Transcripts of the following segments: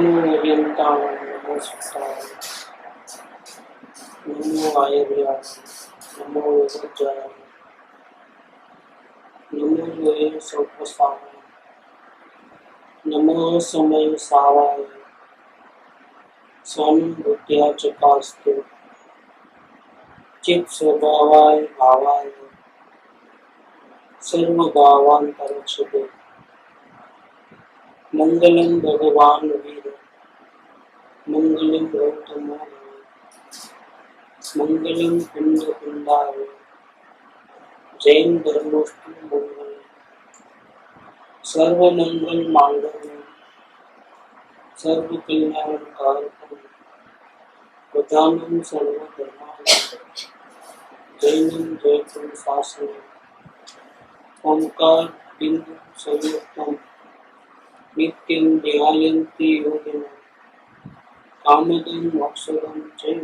नमो अरिहन्ताय नमो सिद्धाय नमो आयुर्वेदाय नमो वज्राय नमो योगे सौपसाय नमो समय सावाय स्वानुभूत्या चकास्तु चित् स्वभावाय भावाय सर्वभावान्तरच्छते मंगलम भगवान वीर मंगलम गौतमो मंगलम कुंड कुंडाय जैन धर्मोष्टि मंगल सर्व मंगल मांगल्य सर्व कल्याण कारकम प्रधानम सर्व धर्माय जैनम जयपुर शासन ओंकार बिंदु संयुक्तम नित्यं ध्यायन्ति योगिनः कामदं मोक्षदं चैव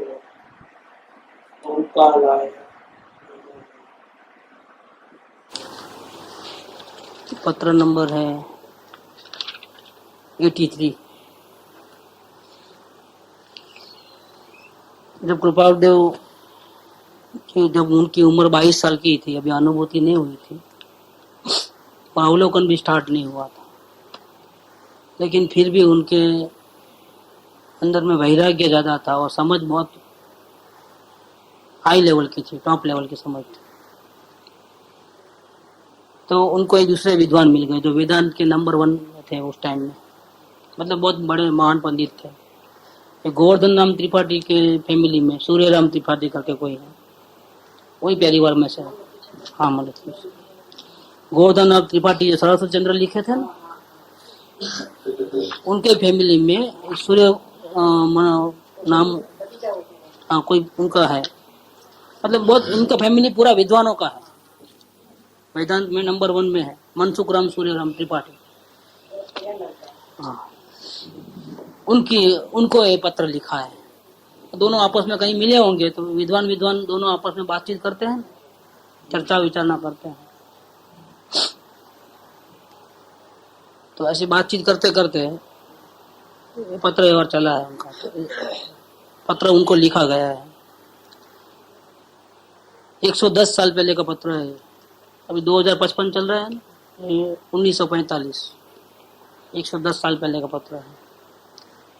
ओंकाराय पत्र नंबर है 83। जब कृपालदेव की जब उनकी उम्र 22 साल की थी, अभी अनुभूति नहीं हुई थी, अवलोकन भी स्टार्ट नहीं हुआ था, लेकिन फिर भी उनके अंदर में वैराग्य ज्यादा था और समझ बहुत हाई लेवल की थी, टॉप लेवल की समझ थी। तो उनको एक दूसरे विद्वान मिल गए जो वेदांत के नंबर 1 थे उस टाइम में, मतलब बहुत बड़े महान पंडित थे। गोवर्धन राम त्रिपाठी के फैमिली में सूर्य राम त्रिपाठी करके कोई है, वही परिवार में से। हाँ, मतलब गोवर्धन राम त्रिपाठी जो सरस्वती चंद्र लिखे थे ना, उनके फैमिली में सूर्य नाम कोई उनका है, मतलब बहुत उनका फैमिली पूरा विद्वानों का है। वेदांत में नंबर 1 में है मनसुख राम सूर्य राम त्रिपाठी। हाँ, उनको ये पत्र लिखा है। दोनों आपस में कहीं मिले होंगे तो विद्वान दोनों आपस में बातचीत करते हैं, चर्चा विचारना करते हैं। तो ऐसी बातचीत करते करते पत्र व्यवहार चला है उनका। पत्र उनको लिखा गया है, 110 साल पहले का पत्र है। अभी 2055 चल रहा है ना, 1945, 110 साल पहले का पत्र है।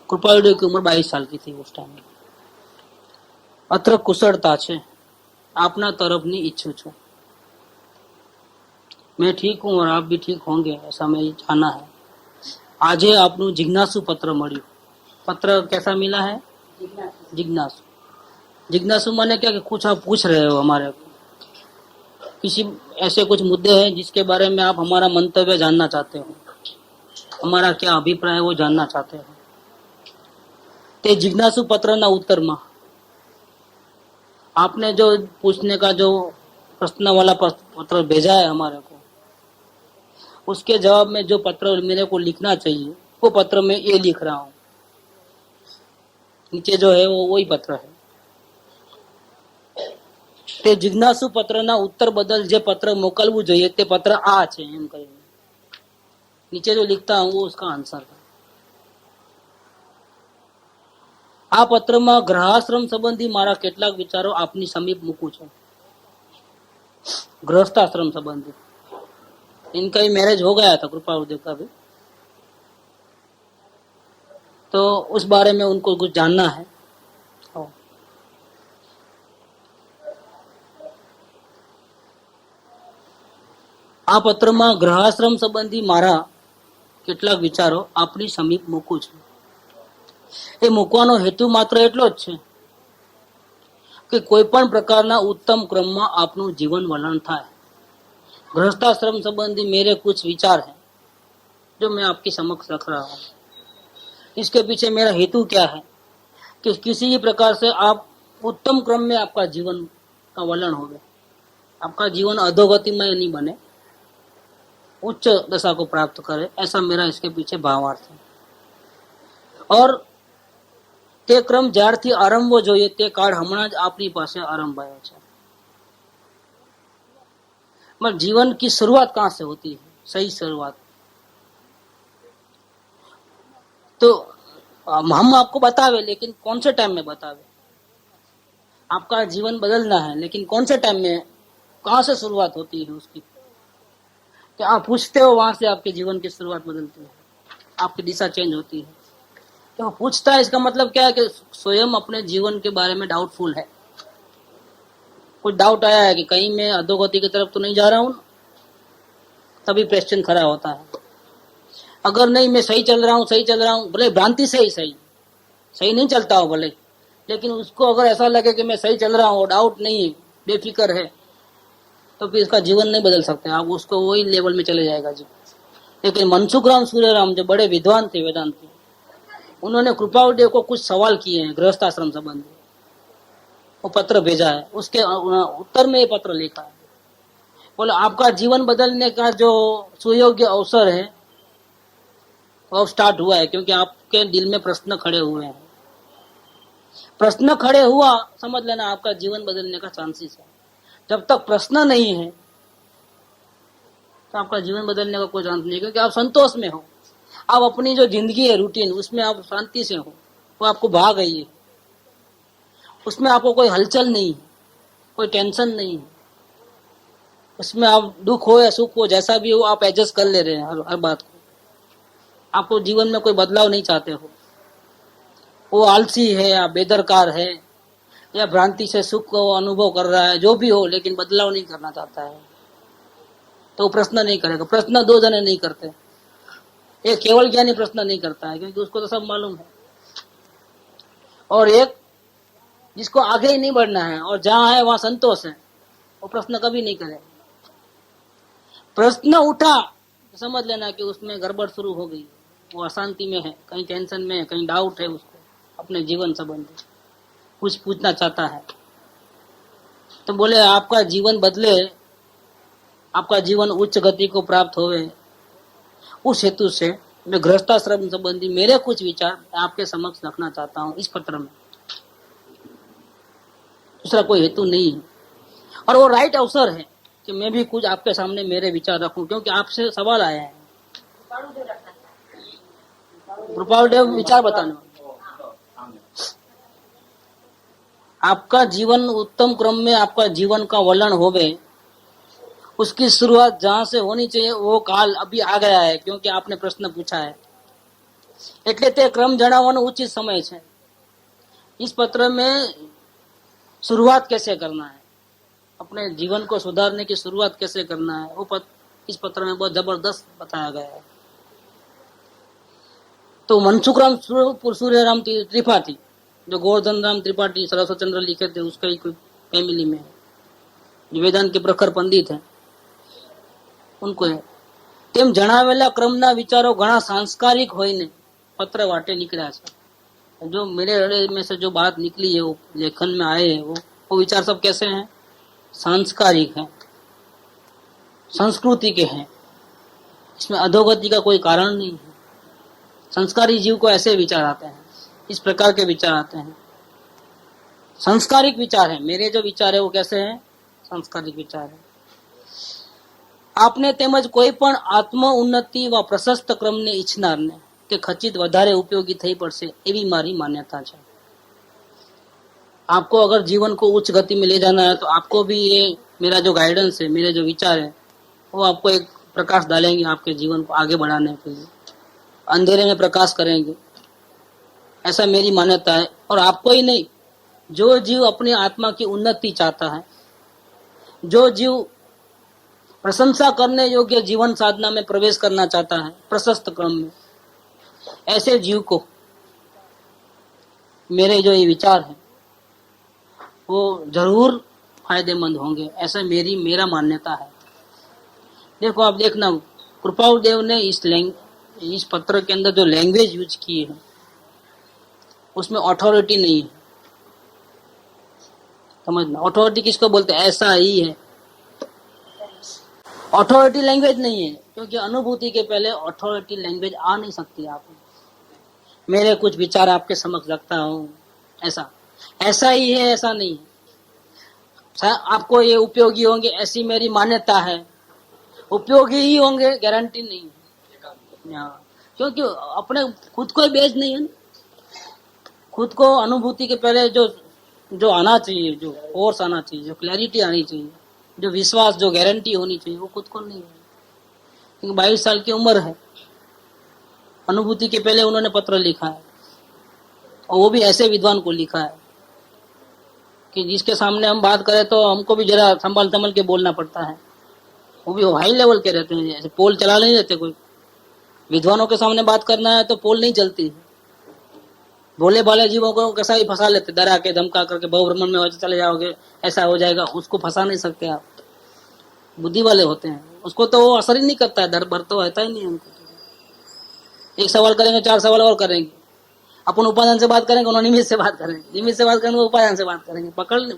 कृपालदेव की उम्र 22 साल की थी उस टाइम में। अत्र कुशलता छे, आपना तरफनी इच्छू छू। मैं ठीक हूँ और आप भी ठीक होंगे ऐसा मैं जाना है। आजे आपनु जिज्ञासु पत्र मळ्यु। पत्र कैसा मिला है? जिज्ञासु। जिज्ञासु माने क्या कि कुछ आप पूछ रहे हो हमारे को, किसी ऐसे कुछ मुद्दे हैं जिसके बारे में आप हमारा मंतव्य जानना चाहते हो, हमारा क्या अभिप्राय है वो जानना चाहते हो। ते जिज्ञासु पत्र ना उत्तर में आपने जो पूछने का जो प्रश्न वाला पत्र भेजा है हमारे को, उसके जवाब में जो पत्र मेरे को लिखना चाहिए वो पत्र में ये लिख रहा हूँ। नीचे जो है वो वही पत्र है। તે જિજ્ઞાસુ પત્રના ઉત્તર બદલ જે પત્ર મોકલવું જોઈએ તે પત્ર આ છે એમ કરીને नीचे जो लिखता हूँ वो उसका आंसर है। આ પત્રમાં ગ્રહાશ્રમ સંબંધી મારા કેટલાક વિચારો આપની સમીપ મૂકું છું। गृहस्थाश्रम संबंधी इनका ही मैरिज हो गया था कृपालदेव का भी, तो उस बारे में उनको कुछ जानना है। આ પત્રમાં ગ્રહાશ્રમ સંબંધી મારા કેટલાક વિચારો આપની સમીપ મૂકું છું। એ મૂકવાનો હેતુ માત્ર એટલો જ છે કે કોઈ પણ પ્રકારના ઉત્તમ ક્રમમાં આપનું જીવન વલણ થાય। गृहस्थाश्रम संबंधी मेरे कुछ विचार हैं जो मैं आपके समक्ष रख रहा हूँ। इसके पीछे मेरा हेतु क्या है कि किसी भी प्रकार से आप उत्तम क्रम में आपका जीवन का वलन हो, आपका जीवन अधोगतिमय नहीं बने, उच्च दशा को प्राप्त करे, ऐसा मेरा इसके पीछे भावार्थ है। और તે ક્રમ જ્યારથી આરંભવો જોઈએ તે કાળ હમણાં જ આપણી પાસે આરંભાયો છે। मतलब जीवन की शुरुआत कहाँ से होती है? सही शुरुआत तो हम आपको बतावे, लेकिन कौन से टाइम में बतावे। आपका जीवन बदलना है, लेकिन कौन से टाइम में, कहाँ से शुरुआत होती है उसकी, क्या आप पूछते हो, वहां से आपके जीवन की शुरुआत बदलती है, आपकी दिशा चेंज होती है। तो पूछता है, इसका मतलब क्या है कि स्वयं अपने जीवन के बारे में डाउटफुल है। कुछ डाउट आया है कि कहीं मैं अधोगति की तरफ तो नहीं जा रहा हूँ, तभी क्वेश्चन खड़ा होता है। अगर नहीं, मैं सही चल रहा हूँ, भले भ्रांति से ही सही नहीं चलता हो भले, लेकिन उसको अगर ऐसा लगे कि मैं सही चल रहा हूँ, डाउट नहीं है, बेफिक्र है, तो फिर इसका जीवन नहीं बदल सकते आप, उसको वही लेवल में चले जाएगा जी। लेकिन मनसुख राम सूर्यराम जो बड़े विद्वान थे वेदांती, उन्होंने कृपालदेव को कुछ सवाल किए हैं गृहस्थ आश्रम संबंधी, वो पत्र भेजा है, उसके उत्तर में ये पत्र लिखा है। बोले आपका जीवन बदलने का जो सुयोग्य अवसर है वो स्टार्ट हुआ है, क्योंकि आपके दिल में प्रश्न खड़े हुए हैं। प्रश्न खड़े हुआ, समझ लेना आपका जीवन बदलने का चांसेस है। जब तक प्रश्न नहीं है तो आपका जीवन बदलने का कोई चांस नहीं, क्योंकि आप संतोष में हो, आप अपनी जो जिंदगी है रूटीन, उसमें आप शांति से हो, वो आपको भा गई है, उसमें आपको कोई हलचल नहीं है, कोई टेंशन नहीं है, उसमें आप दुख हो या सुख हो, जैसा भी हो आप एडजस्ट कर ले रहे हैं हर बात को। आपको जीवन में कोई बदलाव नहीं चाहते हो, वो आलसी है या बेदरकार है या भ्रांति से सुख को अनुभव कर रहा है, जो भी हो, लेकिन बदलाव नहीं करना चाहता है, तो प्रश्न नहीं करेगा। प्रश्न दो जने नहीं करते, एक केवल ज्ञानी प्रश्न नहीं करता है, क्योंकि उसको तो सब मालूम है, और एक जिसको आगे ही नहीं बढ़ना है और जहां है वहां संतोष है, वो प्रश्न कभी नहीं करेगा। प्रश्न उठा तो समझ लेना कि उसमें गड़बड़ शुरू हो गई, वो अशांति में है, कहीं टेंशन में है, कहीं डाउट है, उसको अपने जीवन संबंधी कुछ पूछना चाहता है। तो बोले आपका जीवन बदले, आपका जीवन उच्च गति को प्राप्त होवे, उस हेतु से मैं गृहस्थाश्रम संबंधी मेरे कुछ विचार आपके समक्ष रखना चाहता हूँ इस पत्र में, दूसरा कोई हेतु नहीं है। और वो राइट अवसर है कि मैं भी कुछ आपके सामने मेरे विचार रखूं, क्योंकि आपसे सवाल आया है। कृपालदेव विचार बताने वाले। आपका जीवन उत्तम क्रम में, आपका जीवन का वलन होवे, उसकी शुरुआत जहां से होनी चाहिए वो काल अभी आ गया है, क्योंकि आपने प्रश्न पूछा है, એટલે તે क्रम જણાવવાનો उचित समय है। इस पत्र में शुरुआत कैसे करना है, अपने जीवन को सुधारने की शुरुआत कैसे करना है, वो इस पत्र में बहुत जबरदस्त बताया गया है। तो मनसुख राम सूर्यराम त्रिपाठी, जो गोवर्धन राम त्रिपाठी सरस्वती चंद्र लिखे थे, उसका ही कोई फैमिली में है, वेदांत के प्रखर पंडित है, उनको है। તેમ જણાવેલા ક્રમના વિચારો ઘણા सांस्कारिक होइने पत्र वाटे निकला है। जो मेरे हृदय में से जो बात निकली है, वो लेखन में आए हैं, वो विचार सब कैसे हैं, सांस्कारिक हैं, संस्कृति के हैं, इसमें अधोगति का कोई कारण नहीं है। संस्कारी जीव को ऐसे विचार आते हैं, इस प्रकार के विचार आते हैं, संस्कारिक विचार है। मेरे जो विचार है वो कैसे हैं, संस्कारिक विचार है। आपने તેમજ કોઈ પણ આત્મ ઉન્નતિ व પ્રશસ્ત ક્રમને ઈચ્છનારને કે ખચિત વધારે ઉપયોગી થઈ પડશે એવી મારી માન્યતા છે। आपको अगर जीवन को उच्च गति में ले जाना है तो आपको भी ये मेरा जो गाइडेंस है, मेरे जो विचार है, वो आपको एक प्रकाश डालेंगे, आपके जीवन को आगे बढ़ाने के लिए अंधेरे में प्रकाश करेंगे, ऐसा मेरी मान्यता है। और आपको ही नहीं, जो जीव अपनी आत्मा की उन्नति चाहता है, जो जीव प्रशंसा करने योग्य जीवन साधना में प्रवेश करना चाहता है प्रशस्त क्रम में, ऐसे जीव को मेरे जो ये विचार है वो जरूर फायदेमंद होंगे, ऐसा मेरा मान्यता है। देखो आप देखना, कृपालदेव ने इस पत्र के अंदर जो लैंग्वेज यूज की है उसमें अथॉरिटी नहीं है, समझना। अथॉरिटी किसको बोलते हैं, ऐसा ही है, अथॉरिटी लैंग्वेज नहीं है, क्योंकि अनुभूति के पहले अथॉरिटी लैंग्वेज आ नहीं सकती। आप मेरे कुछ विचार आपके समक्ष रखता हूँ, ऐसा ही है, ऐसा नहीं है। आपको ये उपयोगी होंगे ऐसी मेरी मान्यता है, उपयोगी ही होंगे गारंटी नहीं है, क्योंकि अपने खुद कोई बेच नहीं है, खुद को अनुभूति के पहले जो जो आना चाहिए, जो फोर्स आना चाहिए, जो क्लैरिटी आनी चाहिए, जो विश्वास, जो गारंटी होनी चाहिए, वो खुद को नहीं है। क्योंकि 22 साल की उम्र है, अनुभूति के पहले उन्होंने पत्र लिखा है, और वो भी ऐसे विद्वान को लिखा है कि जिसके सामने हम बात करें तो हमको भी जरा संभाल संभल के बोलना पड़ता है। वो भी हाई लेवल के रहते हैं, ऐसे पोल चला नहीं रहते कोई। विद्वानों के सामने बात करना है तो पोल नहीं चलती। भोले भाले जीवों को कैसा ही फंसा लेते, डरा के धमका करके बहुभ्रमण में वैसे चले जाओगे, ऐसा हो जाएगा, उसको फंसा नहीं सकते आप। बुद्धि वाले होते हैं, उसको तो वो असर ही नहीं करता है, डर भर तो रहता ही नहीं है उनको। एक सवाल करेंगे, 4 सवाल और करेंगे। अपन उपादान से बात करेंगे, उन्होंने निमित्त से बात करेंगे, निमित्त से बात करेंगे, उपादान से बात करेंगे, पकड़ नहीं।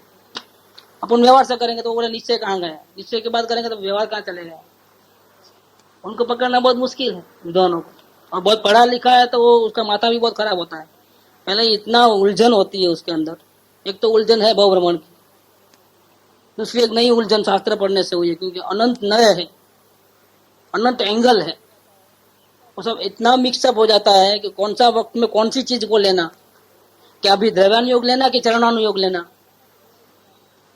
अपन व्यवहार से करेंगे तो बोले निश्चय कहाँ गया, निश्चय की बात करेंगे तो व्यवहार कहाँ चले गया। उनको पकड़ना बहुत मुश्किल है विद्वानों को, और बहुत पढ़ा लिखा है तो वो उसका माथा भी बहुत खराब होता है। पहले इतना उलझन होती है उसके अंदर। एक तो उलझन है बहुभ्रमण की, दूसरी एक नई उलझन शास्त्र पढ़ने से हुई है, क्योंकि अनंत नय है, अनंत एंगल है, वो सब इतना मिक्सअप हो जाता है कि कौन सा वक्त में कौन सी चीज को लेना, क्या अभी द्रव्यानुयोग लेना कि चरणानुयोग लेना,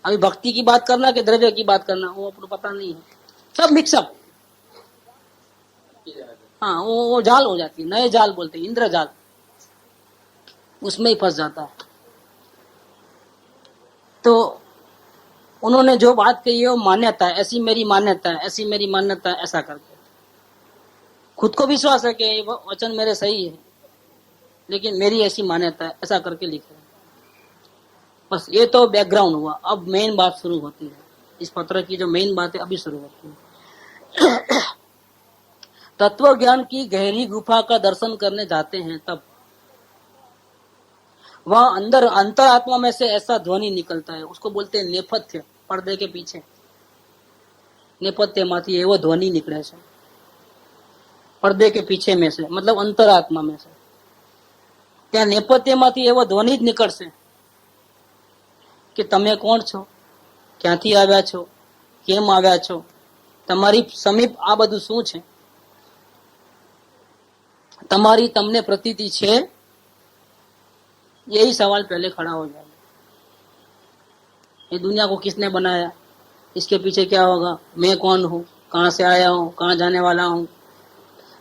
अभी भक्ति की बात करना कि द्रव्य की बात करना, वो अपने पता नहीं है, सब मिक्सअप। हाँ, वो जाल हो जाती है, नए जाल बोलते हैं, इंद्रजाल, उसमें ही फंस जाता है। तो उन्होंने जो बात कही है वो मान्यता है, ऐसी मेरी मान्यता है, ऐसी मेरी मान्यता है, ऐसा करके खुद को विश्वास है कि वचन मेरे सही है, लेकिन मेरी ऐसी मान्यता है, ऐसा करके लिखे। बस ये तो बैकग्राउंड हुआ। अब मेन बात शुरू होती है, इस पत्र की जो मेन बात है अभी शुरू होती है। तत्व ज्ञान की गहरी गुफा का दर्शन करने जाते हैं तब वहां अंदर अंतरात्मा में से ऐसा ध्वनि निकलता है, उसको बोलते हैं नेपथ्य। पर्दे के पीछे नेपथ्य माथी एवो ध्वनि निकले છે, पर्दे के पीछे में से, मतलब अंतरात्मा में से। ત્યાં નેપથ્યમાંથી એવો ધ્વનિ જ નીકળશે કે તમે કોણ છો, ક્યાંથી આવ્યા છો, કેમ આવ્યા છો, તમારી સમીપ આ બધું શું છે, તમારી તમને પ્રતીતિ છે। यही सवाल पहले खड़ा हो जाएगा, ये दुनिया को किसने बनाया, इसके पीछे क्या होगा, मैं कौन हूँ, कहाँ से आया हूँ, कहाँ जाने वाला हूँ।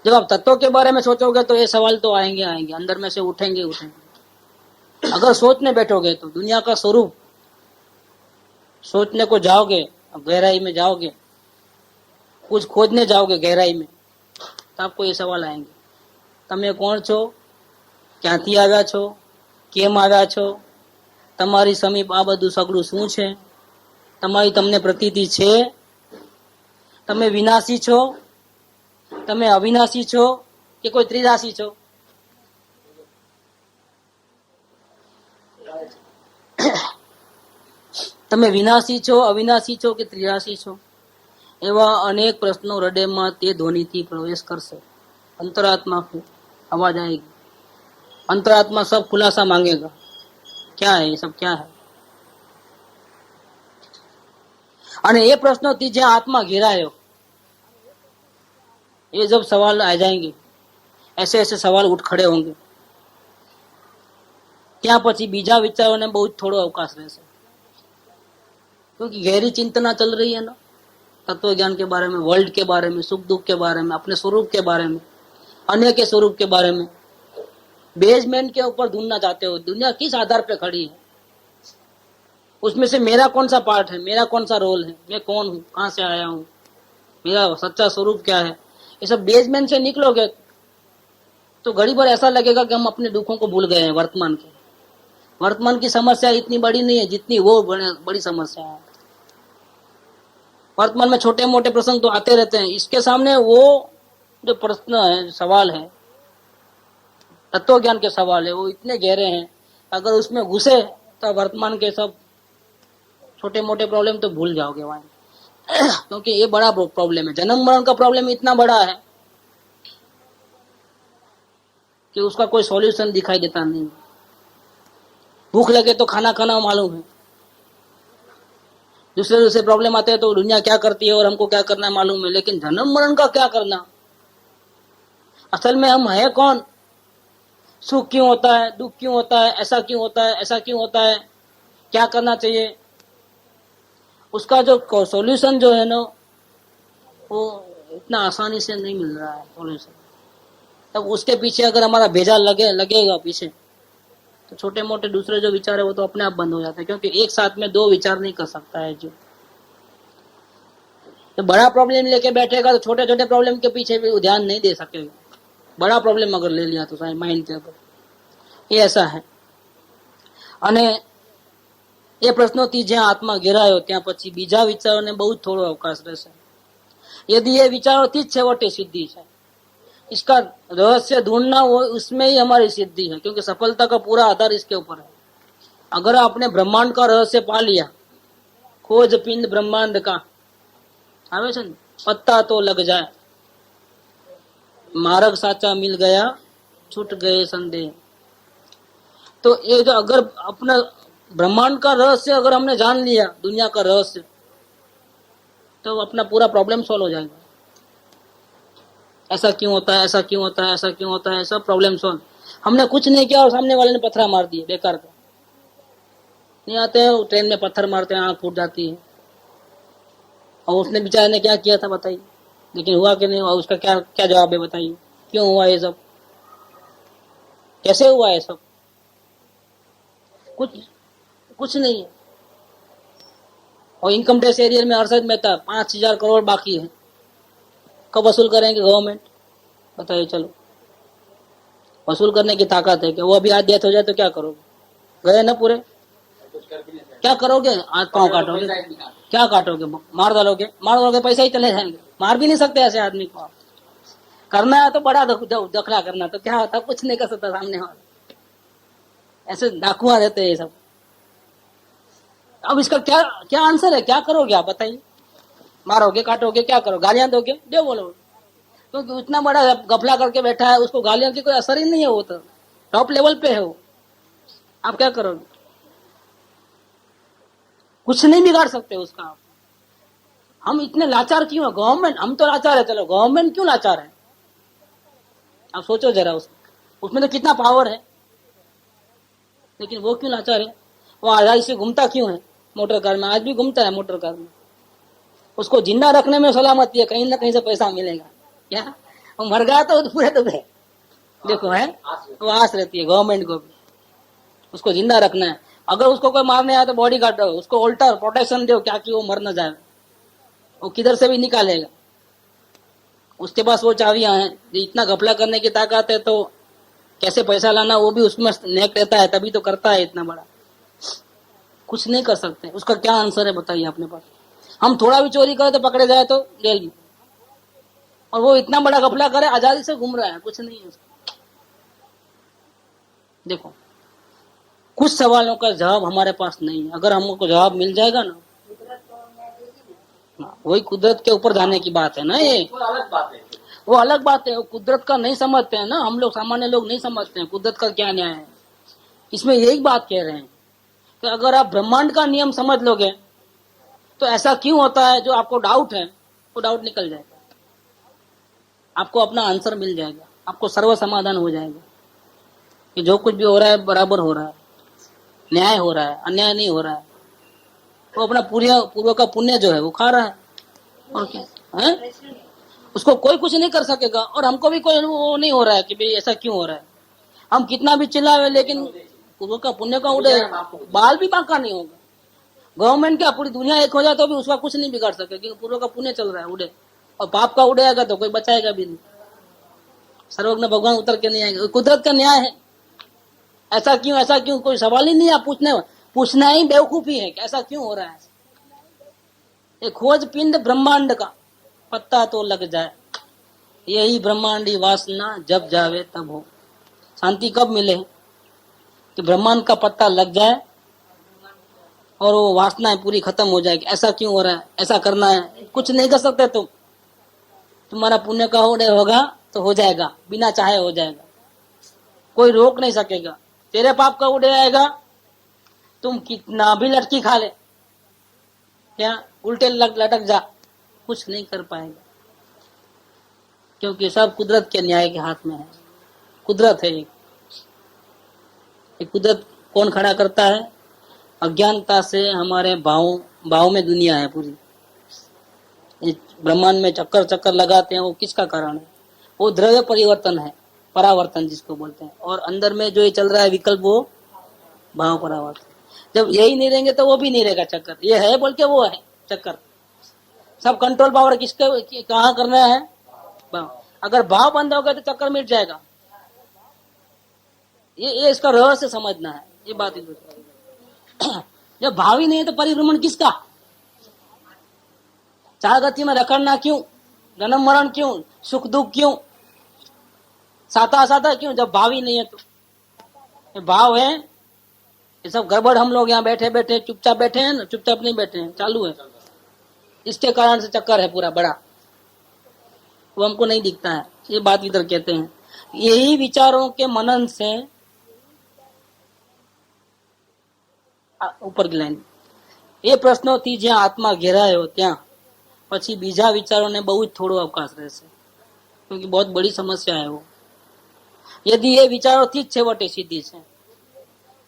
जब आप तत्वों के बारे में सोचोगे तो ये सवाल तो आएंगे आएंगे, अंदर में से उठेंगे उठेंगे। अगर सोचने बैठोगे तो दुनिया का स्वरूप सोचने को जाओगे, गहराई में जाओगे, कुछ खोजने जाओगे गहराई में, तो आपको ये सवाल आएंगे, તમે કોણ છો, ક્યાંથી આવ્યા છો, કેમ આવ્યા છો, તમારી સમીપ આ બધું સગળું શું છે, તમારી તમને પ્રતીતિ છે, તમે વિનાશી છો, તમે અવિનાશી છો કે કોઈ ત્રિરાશી છો। તમે વિનાશી છો, અવિનાશી છો કે ત્રિરાશી છો, એવા અનેક પ્રશ્નો હૃદયમાં તે ધ્વનિથી પ્રવેશ કરશે। अंतरात्मा को आवाज आएगी, अंतरात्मा सब खुलासा मांगेगा, क्या है ये सब, क्या है। અને એ પ્રશ્નોથી જ્યાં આત્મા ઘેરાયો, ये जब सवाल आ जाएंगे, ऐसे ऐसे सवाल उठ खड़े होंगे, ત્યાં પછી બીજા વિચારોને બહુ થોડો અવકાશ રહેશે। क्योंकि गहरी चिंतना चल रही है ना, तत्व ज्ञान के बारे में, वर्ल्ड के बारे में, सुख दुख के बारे में, अपने स्वरूप के बारे में, अन्य के स्वरूप के बारे में। बेसमेंट के ऊपर ढूंढना चाहते हो, दुनिया किस आधार पे खड़ी है, उसमें से मेरा कौन सा पार्ट है, मेरा कौन सा रोल है, मैं कौन हूँ, कहाँ से आया हूँ, मेरा सच्चा स्वरूप क्या है। ये सब बेसमेंट से निकलोगे तो घड़ी भर ऐसा लगेगा कि हम अपने दुखों को भूल गए हैं। वर्तमान की समस्या इतनी बड़ी नहीं है जितनी वो बड़ी समस्या है। वर्तमान में छोटे मोटे प्रसंग तो आते रहते हैं, इसके सामने वो जो प्रश्न है, सवाल है, तत्व ज्ञान के सवाल है, वो इतने गहरे हैं, अगर उसमें घुसे तो वर्तमान के सब छोटे मोटे प्रॉब्लम तो भूल जाओगे वहां। क्योंकि ये बड़ा प्रॉब्लम है, जन्म मरण का प्रॉब्लम इतना बड़ा है कि उसका कोई सॉल्यूशन दिखाई देता नहीं। भूख लगे तो खाना खाना मालूम है, दूसरे प्रॉब्लम आते हैं तो दुनिया क्या करती है और हमको क्या करना है मालूम है, लेकिन जन्म मरण का क्या करना, असल में हम है कौन, सुख क्यों होता है, दुख क्यों होता है, ऐसा क्यों होता है, ऐसा क्यों होता है, क्या करना चाहिए, उसका जो सॉल्यूशन जो है ना वो इतना आसानी से नहीं मिल रहा है सॉल्यूशन। तब उसके पीछे अगर हमारा भेजा लगेगा पीछे, तो छोटे मोटे दूसरे जो विचार है वो तो अपने आप बंद हो जाते हैं, क्योंकि एक साथ में दो विचार नहीं कर सकता है जो। तो बड़ा प्रॉब्लम लेके बैठेगा तो छोटे छोटे प्रॉब्लम के पीछे भी ध्यान नहीं दे सकेगा। बड़ा प्रॉब्लम अगर ले लिया तो साहब माइंड के ऊपर, ये ऐसा है। અને એ પ્રશ્નોથી જ્યાં આત્મા ઘેરાયો ત્યાં પછી બીજા વિચારોને બહુ થોડો અવકાશ રહેશે। यदि ये विचारों થી જ છેવટે સિદ્ધિ છે, इसका रहस्य ढूंढना वो उसमें ही हमारी सिद्धि है, क्योंकि सफलता का पूरा आधार इसके ऊपर है। अगर आपने ब्रह्मांड का रहस्य पा लिया, खोज पिंड ब्रह्मांड का आवे छे ने, पत्ता तो लग जाए, मार्ग साचा मिल गया, छूट गए संदेह। तो ये जो अगर अपना ब्रह्मांड का रहस्य अगर हमने जान लिया, दुनिया का रहस्य, तो अपना पूरा प्रॉब्लम सॉल्व हो जाएगा। ऐसा क्यों होता है, ऐसा क्यों होता है, ऐसा क्यों होता है, सब प्रॉब्लम सॉल्व। हमने कुछ नहीं किया और सामने वाले ने पत्थर मार दिए बेकार का। नहीं आते हैं ट्रेन में पत्थर मारते हैं, आंख फूट जाती है, और उसने बेचारे ने क्या किया था बताइए, लेकिन हुआ कि नहीं हुआ, उसका क्या क्या जवाब है बताइए, क्यों हुआ ये सब, कैसे हुआ ये सब, कुछ नहीं है। और इनकम टैक्स एरिया में हर्षद मेहता 5,000 करोड़ बाकी है, कब वसूल करेंगे गवर्नमेंट बताइए। चलो वसूल करने की ताकत है कि वो अभी आज डेथ हो जाए तो क्या करोगे, गए ना पूरे, क्या करोगे, आज पाँव काटोगे, क्या काटोगे, मार डालोगे, पैसा ही चले जाएंगे, मार भी नहीं सकते ऐसे आदमी को। करना है तो बड़ा दखला करना, तो क्या होता, कुछ नहीं कर सकता सामने वाला, ऐसे डाकुआ रहते हैं ये सब। अब इसका क्या क्या आंसर है, क्या करोगे आप बताइए, मारोगे, काटोगे, क्या करोगे, गालियां दोगे, दे बोलो, क्योंकि इतना बड़ा गफला करके बैठा है, उसको गालियों की कोई असर ही नहीं है, वो तो टॉप लेवल पे है वो, आप क्या करोगे, कुछ नहीं बिगाड़ सकते उसका आप। हम इतने लाचार क्यों है, गवर्नमेंट, हम तो लाचार है, चलो गवर्नमेंट क्यों लाचार है, आप सोचो जरा, उसमें तो कितना पावर है, लेकिन वो क्यों लाचार है, वो आजादी से घूमता क्यों है मोटर कार में, आज भी घूमता है मोटर कार में, उसको जिंदा रखने में सलामती है, कहीं ना कहीं से पैसा मिलेगा क्या, वो मर गया तो पूरे डूबे, देखो है वो आस रहती है गवर्नमेंट को भी, उसको जिंदा रखना है। अगर उसको कोई मारने आया तो बॉडी गार्ड दो, उसको ऑल्टर प्रोटेक्शन दो, क्या कि वो मर न जाए, वो किधर से भी निकालेगा, उसके पास वो चाबियां हैं, इतना घपला करने की ताकत है, तो कैसे पैसा लाना वो भी उसमें नेक रहता है, तभी तो करता है इतना बड़ा, कुछ नहीं कर सकते। उसका क्या आंसर है बताइए अपने पास, हम थोड़ा भी चोरी करें तो पकड़े जाए तो जेल में, और वो इतना बड़ा घपला करे, आजादी से घूम रहा है, कुछ नहीं है उसका। देखो कुछ सवालों का जवाब हमारे पास नहीं है, अगर हमको जवाब मिल जाएगा ना, वही कुदरत के ऊपर जाने की बात है ना, ये वो अलग बात है, वो कुदरत का नहीं समझते हैं ना, हम लोग सामान्य लोग नहीं समझते हैं कुदरत का क्या न्याय है। इसमें यही बात कह रहे हैं कि अगर आप ब्रह्मांड का नियम समझ लोगे तो ऐसा क्यों होता है, जो आपको डाउट है वो डाउट निकल जाएगा, आपको अपना आंसर मिल जाएगा, आपको सर्व समाधान हो जाएगा कि जो कुछ भी हो रहा है बराबर हो रहा है, न्याय हो रहा है, अन्याय नहीं हो रहा है, वो अपना पूर्व का पुण्य जो है वो खा रहा है, और क्या है, उसको कोई कुछ नहीं कर सकेगा, और हमको भी कोई वो नहीं हो रहा है कि भाई ऐसा क्यों हो रहा है, हम कितना भी चिल्लावे लेकिन पूर्व का पुण्य का उड़े, बाल भी बांका नहीं होगा। गवर्नमेंट क्या पूरी दुनिया एक हो जाए तो भी उसका कुछ नहीं बिगाड़ सके, क्योंकि पूर्व का पुण्य चल रहा है उड़े, और पाप का उड़ेगा तो कोई बचाएगा भी नहीं, सर्वज्ञ भगवान उतर के नहीं आएंगे, कुदरत का न्याय है। ऐसा क्यों कोई सवाल ही नहीं, आप पूछना ही बेवकूफी है कि ऐसा क्यों हो रहा है। ये खोज पिंड ब्रह्मांड का, पत्ता तो लग जाए, यही ब्रह्मांडी वासना जब जावे तब हो। शांति कब मिले कि ब्रह्मांड का पत्ता लग जाए और वो वासनाएं पूरी खत्म हो जाएगी। ऐसा क्यों हो रहा है, ऐसा करना है, कुछ नहीं कर सकते तुम, तुम्हारा पुण्य का उदय होगा तो हो जाएगा, बिना चाहे हो जाएगा, कोई रोक नहीं सकेगा। तेरे पाप का उदय आएगा, तुम कितना भी लटकी खा ले, क्या उल्टे लटक जा, कुछ नहीं कर पाएगा, क्योंकि सब कुदरत के न्याय के हाथ में है। कुदरत है एक, ये कुदरत कौन खड़ा करता है? अज्ञानता से हमारे भाव में दुनिया है पूरी। ये ब्रह्मांड में चक्कर चक्कर लगाते हैं, वो किसका कारण है? वो द्रव्य परिवर्तन है, परावर्तन जिसको बोलते हैं। और अंदर में जो ये चल रहा है विकल्प, वो भाव परावर्तन। जब यही नहीं रहेंगे तो वो भी नहीं रहेगा चक्कर। ये है बोल के वो है चक्कर। सब कंट्रोल पावर किसके कहाँ करना है? भाव। अगर भाव बंद होगा तो चक्कर मिट जाएगा। ये इसका रहस्य समझना है, ये बात ही। जब भाव ही नहीं है तो परिभ्रमण किसका? चार गति में रखड़ना क्यों? जन्म मरण क्यों? सुख दुख क्यों? साता साता क्यों? जब भाव ही नहीं है तो। ये भाव है, ये सब गड़बड़। हम लोग यहाँ बैठे बैठे चुपचाप बैठे हैं ना, चुपचाप नहीं बैठे हैं, चालू है। इसके कारण से चक्कर है पूरा बड़ा, वो हमको नहीं दिखता है। ये बात इधर कहते हैं। यही विचारों के मनन से ऊपर की लाइन, ये प्रश्नो थी ज्યાં આત્મા ઘેરાયો ત્યાં પછી બીજા વિચારોને બહુ જ થોડો અવકાશ રહેશે, क्योंकि बहुत बड़ी समस्या है वो। यदि ये विचारों थी छेवटे सिद्धि से,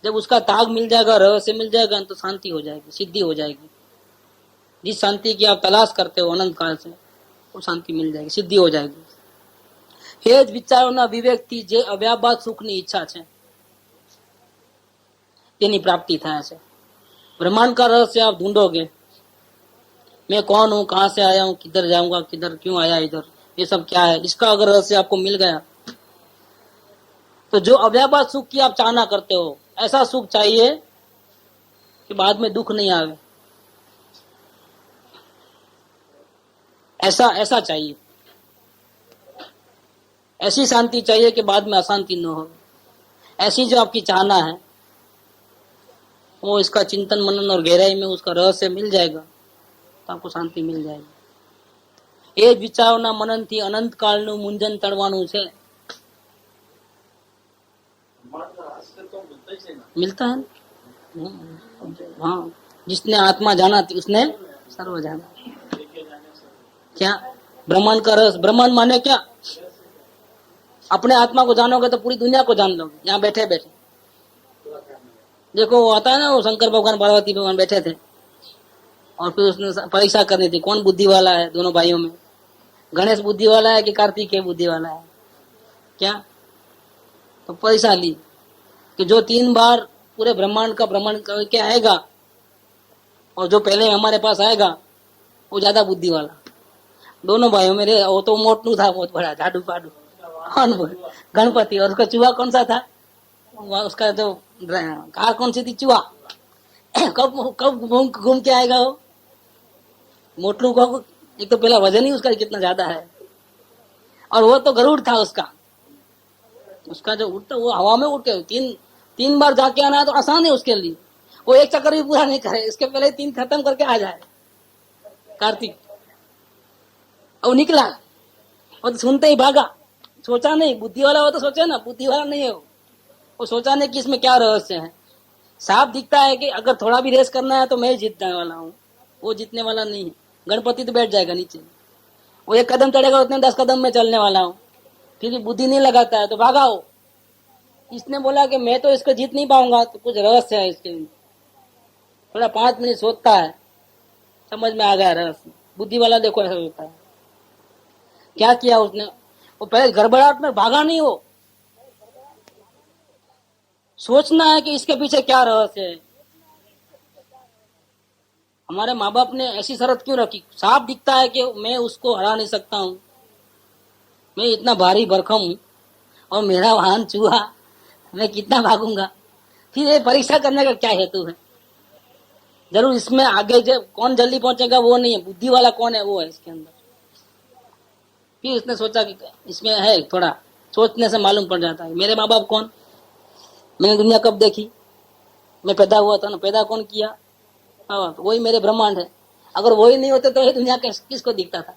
जब उसका ताग मिल जाएगा, रहस्य मिल जाएगा, तो शांति हो जाएगी, सिद्धि हो जाएगी। जिस शांति की आप तलाश करते हो अनंत काल से, वो शांति मिल जाएगी, सिद्धि हो जाएगी। ये विचारों विवेक थी जे अव्याबाद सुखनी ઈચ્છा છે તેની प्राप्ति થાય છે। ब्रह्मांड का रहस्य आप ढूंढोगे, मैं कौन हूँ, कहाँ से आया हूँ, किधर जाऊंगा, किधर क्यों आया, इधर ये सब क्या है, इसका अगर रहस्य आपको मिल गया तो जो अव्याबाद सुख की आप चाहना करते हो, ऐसा सुख चाहिए कि बाद में दुख नहीं आवे, ऐसा ऐसा चाहिए। ऐसी शांति चाहिए कि बाद में अशांति न हो। ऐसी जो आपकी चाहना है, वो इसका चिंतन मनन और गहराई में उसका रहस्य मिल जाएगा तो आपको शांति मिल जाएगी। ये विचारों मनन थी अनंत काल नु मुंजन तड़वानु छे। मिलता है। हाँ, जिसने आत्मा जाना थी उसने सर्व जाना। क्या ब्रह्मांड का रस? ब्रह्मांड माने क्या? अपने आत्मा को जानोगे तो पूरी दुनिया को जान लोगे, यहाँ बैठे बैठे। देखो वो आता है ना, वो शंकर भगवान पार्वती भगवान बैठे थे और फिर उसने परीक्षा करनी थी कौन बुद्धि वाला है दोनों भाइयों में, गणेश बुद्धि वाला है कि कार्तिकेय बुद्धि वाला है। क्या? तो परीक्षा ली कि जो 3 बार पूरे ब्रह्मांड का भ्रमण करके आएगा और जो पहले हमारे पास आएगा वो ज्यादा बुद्धि वाला। दोनों भाइयों में वो तो मोटू था, बहुत बड़ा झाड़ू पाडू, गणपति। और उसका चूहा कौन सा था? उसका जो कार कौन सी थी? चूहा। कब कब घूम के आएगा वो मोटलू को? एक तो पहला वजन ही उसका कितना ज्यादा है, और वो तो गरुड़ था उसका जो उड़ता, वो हवा में उड़ के 3 बार जाके आना है तो आसान है उसके लिए। वो एक चक्कर भी पूरा नहीं करे, इसके पहले 3 खत्म करके आ जाए कार्तिक। और निकला, वो तो सुनते ही भागा, सोचा नहीं। बुद्धि वाला हो तो सोचे ना, बुद्धि वाला नहीं है वो सोचा नहीं कि इसमें क्या रहस्य है। साफ दिखता है कि अगर थोड़ा भी रेस करना है तो मैं जीतने वाला हूँ, वो जीतने वाला नहीं है। गणपति तो बैठ जाएगा नीचे, वो 1 कदम चढ़ेगा उतने 10 कदम में चलने वाला हूँ, फिर भी बुद्धि नहीं लगाता है तो भागा हो। इसने बोला कि मैं तो इसको जीत नहीं पाऊंगा, तो कुछ रहस्य है इसके। थोड़ा 5 मिनट सोचता है, समझ में आ गया रहस्य। बुद्धि वाला देखो ऐसा होता है। क्या किया उसने? वो पहले गड़बड़ाहट में भागा नहीं, वो सोचना है कि इसके पीछे क्या रहस्य है। हमारे माँ बाप ने ऐसी शर्त क्यों रखी? साफ दिखता है कि मैं उसको हरा नहीं सकता हूँ, मैं इतना भारी भरकम हूँ और मेरा वाहन चूहा, मैं कितना भागूंगा। फिर ये परीक्षा करने का क्या हेतु है? जरूर इसमें आगे जब कौन जल्दी पहुंचेगा वो नहीं है, बुद्धि वाला कौन है वो है इसके अंदर। फिर उसने सोचा कि इसमें है, थोड़ा सोचने से मालूम पड़ जाता है मेरे माँ बाप कौन, मैंने दुनिया कब देखी, मैं पैदा हुआ था ना, पैदा कौन किया? तो वही मेरे ब्रह्मांड है। अगर वही नहीं होते तो ये दुनिया किसको दिखता था?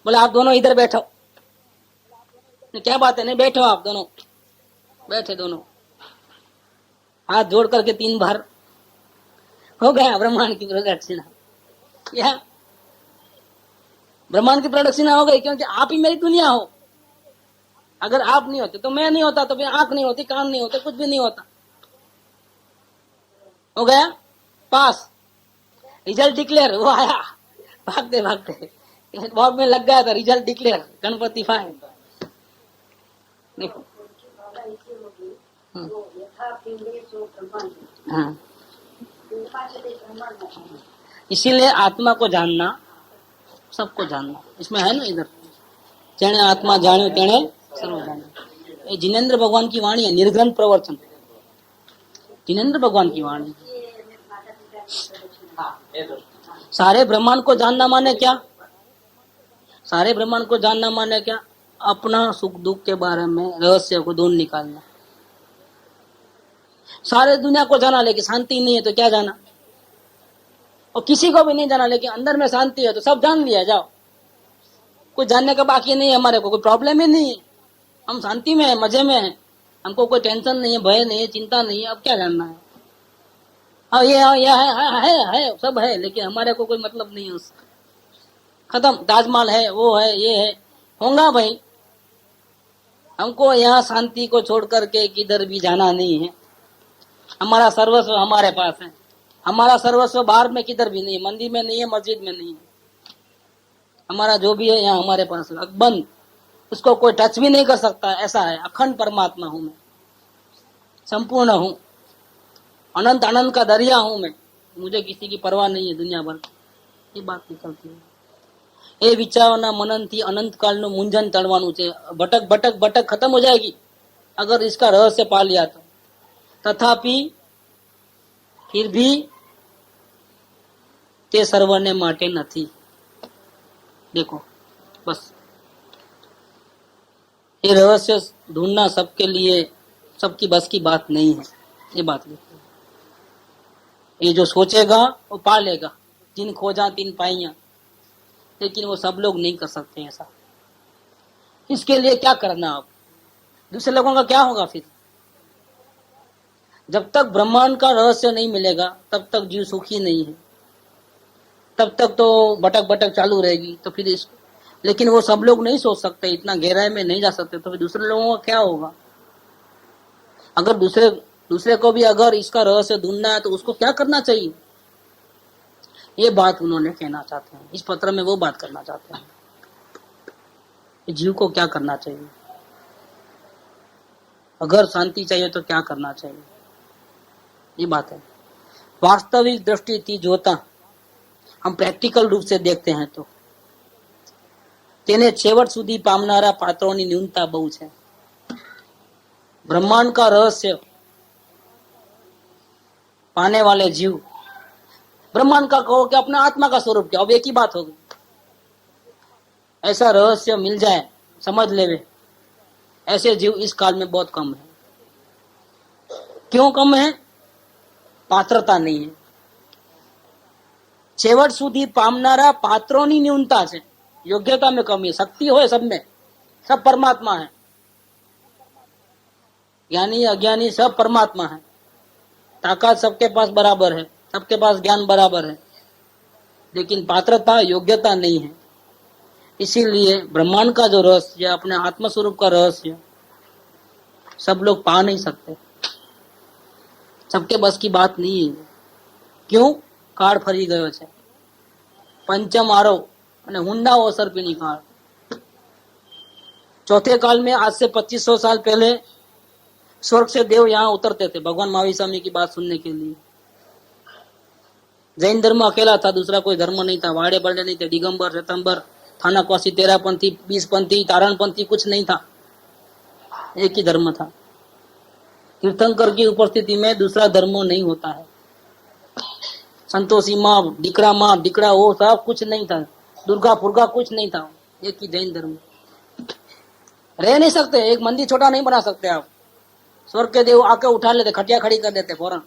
बोले आप दोनों इधर बैठो। क्या बात है? नहीं बैठो, आप दोनों बैठे, दोनों हाथ जोड़ करके 3 बार हो गया ब्रह्मांड की प्रदक्षिणा। क्या ब्रह्मांड की प्रदक्षिणा हो गई? क्योंकि आप ही मेरी दुनिया हो। अगर आप नहीं होते तो मैं नहीं होता, तो फिर आंख नहीं होती, कान नहीं होते, कुछ भी नहीं होता। हो गया पास, रिजल्ट डिक्लेयर, वो आया, भागते भागते बॉर्ड में लग गया था, रिजल्ट डिक्लेयर, गणपति फाइन। देखो हाँ, इसीलिए आत्मा को जानना, सबको जानना, इसमें है ना इधर, जेने आत्मा जान्यो तेने सर्व जान्यो। ये जिनेन्द्र भगवान की वाणी है, निर्ग्रंथ प्रवचन, जिनेन्द्र भगवान की वाणी। सारे ब्रह्मांड को जानना माने क्या? सारे ब्रह्मांड को जानना माने क्या? अपना सुख दुख के बारे में रहस्य को ढूंढ निकालना। सारे दुनिया को जाना लेकिन शांति नहीं है तो क्या जाना, और किसी को भी नहीं जाना लेकिन अंदर में शांति है तो सब जान लिया, जाओ, कोई जानने का बाकी नहीं है, हमारे को कोई प्रॉब्लम ही नहीं है, हम शांति में है, मजे में है, हमको कोई टेंशन नहीं है, भय नहीं है, चिंता नहीं है, अब क्या जानना है। हाँ ये है सब है, लेकिन हमारे को कोई मतलब नहीं है उसका, खत्म। ताजमहल है, वो है, ये है, होगा भाई, हमको यहाँ शांति को छोड़ करके किधर भी जाना नहीं है। हमारा सर्वस्व हमारे पास है, हमारा सर्वस्व बाहर में किधर भी नहीं है, मंदिर में नहीं है, मस्जिद में नहीं है, हमारा जो भी है यहाँ हमारे पास है, अकबंद, उसको कोई टच भी नहीं कर सकता, ऐसा है। अखंड परमात्मा हूं मैं, संपूर्ण हूं, अनंत अनंत का दरिया हूं मैं, मुझे किसी की परवाह नहीं है दुनिया भर, ये बात निकलती है। એ વિચારોના મનનથી અનંત કાળનું મૂંઝન તળવાનું છે, ભટક ભટક ભટક ખતમ हो जाएगी अगर इसका रहस्य पा लिया तो। तथापि फिर भी તે સર્વને માટે નથી। देखो बस ये रहस्य ढूंढना सबके लिए, सबकी बस की बात नहीं है, ये बात लिखो। ये जो सोचेगा वो पा लेगा, जिन खोजा तिन पाइया, लेकिन वो सब लोग नहीं कर सकते ऐसा। इसके लिए क्या करना, आप दूसरे लोगों का क्या होगा फिर? जब तक ब्रह्मांड का रहस्य नहीं मिलेगा तब तक जीव सुखी नहीं है, तब तक तो भटक भटक चालू रहेगी। तो फिर इस, लेकिन वो सब लोग नहीं सोच सकते, इतना गहराई में नहीं जा सकते, तो फिर दूसरे लोगों का क्या होगा? अगर दूसरे को भी अगर इसका रहस्य ढूंढना है तो उसको क्या करना चाहिए, ये बात उन्होंने कहना चाहते हैं। इस पत्र में वो बात करना चाहते हैं, जीव को क्या करना चाहिए, अगर शांति चाहिए तो क्या करना चाहिए, ये बात है। वास्तविक दृष्टि थी जोता हम प्रैक्टिकल रूप से देखते हैं तो તેને છેવટ સુધી પામનારા પાત્રોની ન્યૂનતા બહુ છે। ब्रह्मांड का रहस्य पाने वाले जीव, ब्रह्मांड का कहो कि अपना आत्मा का स्वरूप क्या, अब एक ही बात होगी। ऐसा रहस्य मिल जाए, समझ लेवे, ऐसे जीव इस काल में बहुत कम है। क्यों कम है? पात्रता नहीं है। છેવટ સુધી પામનારા પાત્રોની ન્યૂનતા છે, योग्यता में कमी है। शक्ति हो सब में, सब परमात्मा है, ज्ञानी अज्ञानी सब परमात्मा है, ताकत सबके पास बराबर है, सबके पास ज्ञान बराबर है, लेकिन पात्रता योग्यता नहीं है। इसीलिए ब्रह्मांड का जो रहस्य, अपने आत्म स्वरूप का रहस्य सब लोग पा नहीं सकते, सबके बस की बात नहीं है। क्यों? काળ ફરી ગયો છે, पंचम आरो અને हुंडा अवसर पे निकाल। चौथे काल में आज से 2500 साल पहले स्वर्ग से देव यहाँ उतरते थे भगवान महावीर स्वामी की बात सुनने के लिए। जैन धर्म अकेला था, दूसरा कोई धर्म नहीं था, वाड़े बड़े नहीं थे, दिगंबर श्वेतंबर थानाकवासी 13 पंथी 20 पंथी तारण पंथी कुछ नहीं था, एक ही धर्म था। तीर्थंकर की उपस्थिति में दूसरा धर्म नहीं होता है। संतोषी माँ दीकड़ा वो सब कुछ नहीं था, दुर्गा फुर्गा कुछ नहीं था, एक ही जैन धर्म। रह नहीं सकते, एक मंदिर छोटा नहीं बना सकते आप। स्वर्ग के देव आके उठा लेते, खटिया खड़ी कर देते फौरन।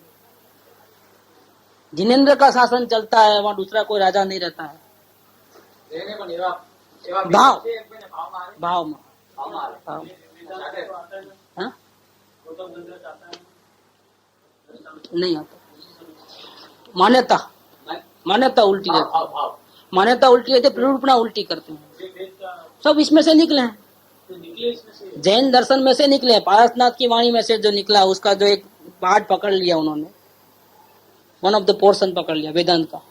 जिनेन्द्र का शासन चलता है, वहां दूसरा कोई राजा नहीं रहता है। भाव भाव में हाँ? नहीं आता। मान्यता उल्टी रहती, मान्यता उल्टी रहती, प्ररूपणा उल्टी करते हैं। सब इसमें से निकले हैं, जैन दर्शन में से निकले हैं। पारसनाथ की वाणी में से जो निकला, उसका जो एक पाठ पकड़ लिया उन्होंने, वन ऑफ द पोर्शन पकड़ लिया वेदांत का,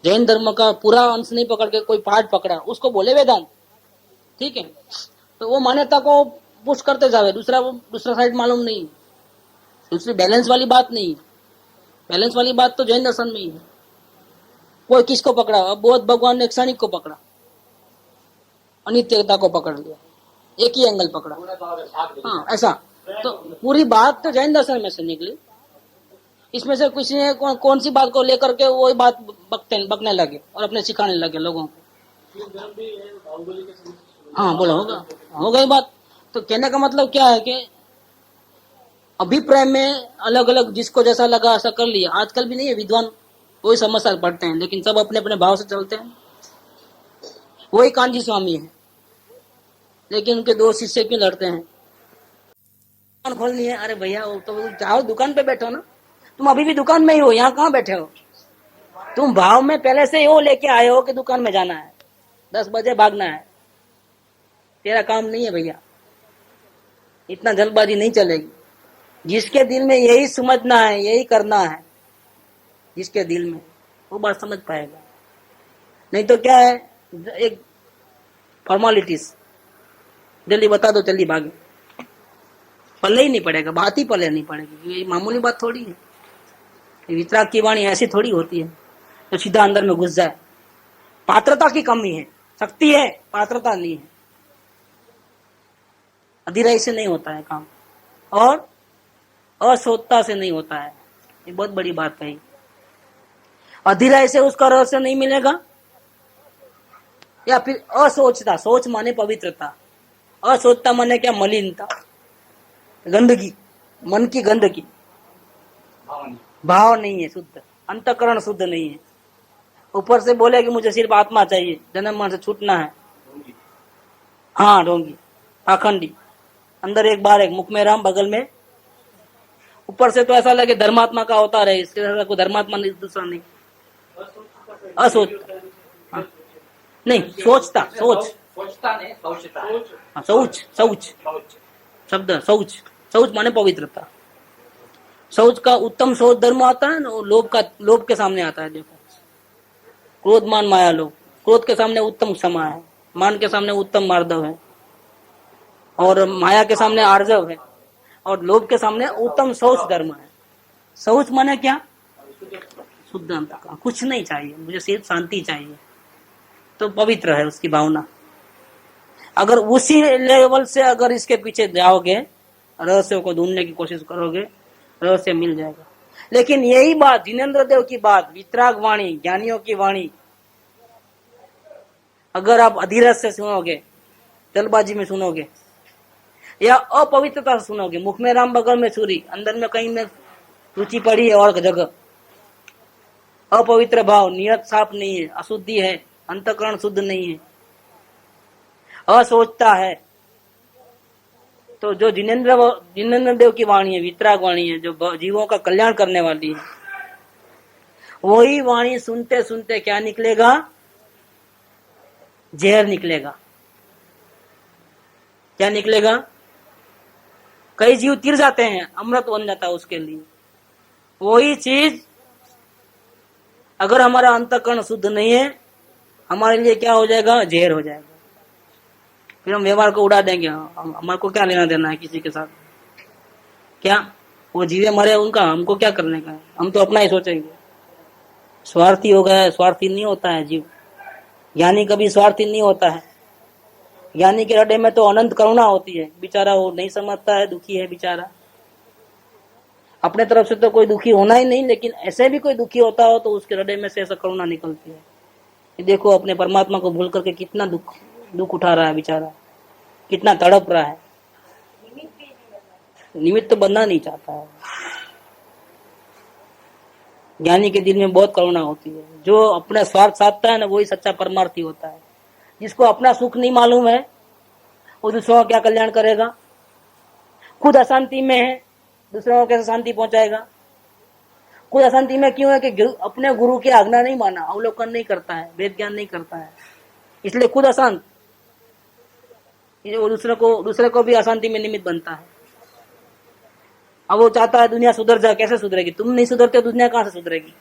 जैन धर्म का पूरा अंश नहीं पकड़ के कोई पार्ट पकड़ा, उसको बोले वेदांत, ठीक है। तो वो मान्यता को पुश करते जावे, दूसरा साइड मालूम नहीं, दूसरी बैलेंस वाली बात नहीं। बैलेंस वाली बात तो जैन दर्शन में ही है। कोई किसको पकड़ा, अब बौद्ध भगवान ने क्षणिक को पकड़ा, अनित्यता को पकड़ लिया, एक ही एंगल पकड़ा, हाँ ऐसा। तो पूरी बात तो जैन दर्शन में से निकली, इसमें से किसी ने कौन सी बात को लेकर के वही बात बकने लगे और अपने सिखाने लगे लोगों को। हाँ बोला हो गई बात। तो कहने का मतलब क्या है कि अभिप्राय में अलग अलग जिसको जैसा लगा ऐसा कर लिया। आजकल भी नहीं है विद्वान, वही समस्या पढ़ते हैं, लेकिन सब अपने अपने भाव से चलते हैं। वही कांजी स्वामी है, लेकिन उनके दो शिष्य क्यों लड़ते हैं। दुकान खोलनी है, अरे भैया वो तो जाओ दुकान पे बैठो ना, तुम अभी भी दुकान में ही हो, यहाँ कहाँ बैठे हो। तुम भाव में पहले से वो लेके आए हो कि दुकान में जाना है, 10 बजे भागना है, तेरा काम नहीं है भैया, इतना जल्दबाजी नहीं चलेगी। जिसके दिल में यही समझना है, यही करना है, जिसके दिल में, वो बात समझ पाएगा। नहीं तो क्या है, एक फॉर्मेलिटीज, जल्दी बता दो जल्दी भागे, पल्ले ही नहीं पड़ेगा, बात ही पल्ले नहीं पड़ेगी। ये मामूली बात थोड़ी है। वितराग की वाणी ऐसी थोड़ी होती है तो सीधा अंदर में घुस जाए। पात्रता की कमी है, शक्ति है, पात्रता नहीं है। अधिराई से नहीं होता है काम, और असोचता से नहीं होता है। ये बहुत बड़ी बात है। अधिराई से उसका रहस्य नहीं मिलेगा, या फिर असोचता, सोच माने पवित्रता, असोचता माने क्या, मलिनता, गंदगी, मन की गंदगी, भाव नहीं है शुद्ध, अंतकरण शुद्ध नहीं है। ऊपर से बोले कि मुझे सिर्फ आत्मा चाहिए, जन्म मरण से छूटना है, हाँ ढोंगी, पाखंडी, अंदर एक बार एक, मुख में राम बगल में। ऊपर से तो ऐसा लगे धर्मात्मा का अवतार है, इसके साथ कोई धर्मात्मा नहीं, दूसरा नहीं। असोचता, हाँ। नहीं सोचता, सोचता नहीं, सोचता, हाँ, शौच, शौच शब्द, शौच, शौच माने पवित्रता। शौच का उत्तम शौच धर्म आता है ना, लोभ के सामने आता है। देखो, क्रोध मान माया लोभ, क्रोध के सामने उत्तम क्षमा है, मान के सामने उत्तम मार्दव है, और माया के सामने आर्जव है, और लोभ के सामने उत्तम शौच धर्म है। शौच माने क्या, शुद्ध अंतःकरण, कुछ नहीं चाहिए मुझे, सिर्फ शांति चाहिए, तो पवित्र है उसकी भावना। अगर उसी लेवल से अगर इसके पीछे जाओगे, रहस्य को ढूंढने की कोशिश करोगे, रहस्य मिल जाएगा। लेकिन यही बात जिनेंद्र देव की बात, वितराग वाणी, ज्ञानियों की वाणी, अगर आप अधीरज से सुनोगे, जल्दबाजी में सुनोगे, या अपवित्रता से सुनोगे, मुख में राम बगल में छुरी, अंदर में कहीं में रुचि पड़ी है और जगह, अपवित्र भाव, नियत साफ नहीं है, अशुद्धि है, अंतकरण शुद्ध नहीं है, असोचता है, तो जो जिनेंद्र देव की वाणी है, वितराग वाणी है, जो जीवों का कल्याण करने वाली है, वही वाणी सुनते सुनते क्या निकलेगा, जहर निकलेगा। क्या निकलेगा, कई जीव तिर जाते हैं, अमृत बन जाता है उसके लिए। वही चीज अगर हमारा अंतःकरण शुद्ध नहीं है, हमारे लिए क्या हो जाएगा, जहर हो जाएगा। फिर हम व्यवहार को उड़ा देंगे, हमारे को क्या लेना देना है किसी के साथ, क्या वो जीवे मरे उनका, हमको क्या करने का है, हम तो अपना ही सोचेंगे। स्वार्थी हो गया, स्वार्थी नहीं होता है जीव, ज्ञानी कभी स्वार्थी नहीं होता है। ज्ञानी के हृदय में तो अनंत करुणा होती है, बेचारा वो नहीं समझता है, दुखी है बेचारा। अपने तरफ से तो कोई दुखी होना ही नहीं, लेकिन ऐसे भी कोई दुखी होता हो तो उसके हृदय में से ऐसा करुणा निकलती है। देखो अपने परमात्मा को भूल करके कितना दुख उठा रहा है बेचारा, कितना तड़प रहा है। निमित्त तो बनना नहीं चाहता है। ज्ञानी के दिल में बहुत करुणा होती है। जो अपना स्वार्थ साधता है ना, वही सच्चा परमार्थी होता है। जिसको अपना सुख नहीं मालूम है, वो दूसरों का क्या कल्याण करेगा। खुद अशांति में है, दूसरों को कैसे शांति पहुंचाएगा। खुद अशांति में क्यों है कि अपने गुरु की आज्ञा नहीं माना, अवलोकन नहीं करता है, वेद ज्ञान नहीं करता है, इसलिए खुद अशांत, वो दूसरे को भी अशांति में निमित्त बनता है। अब वो चाहता है दुनिया सुधर जाए, कैसे सुधरेगी? तुम नहीं सुधरते दुनिया कहां से सुधरेगी?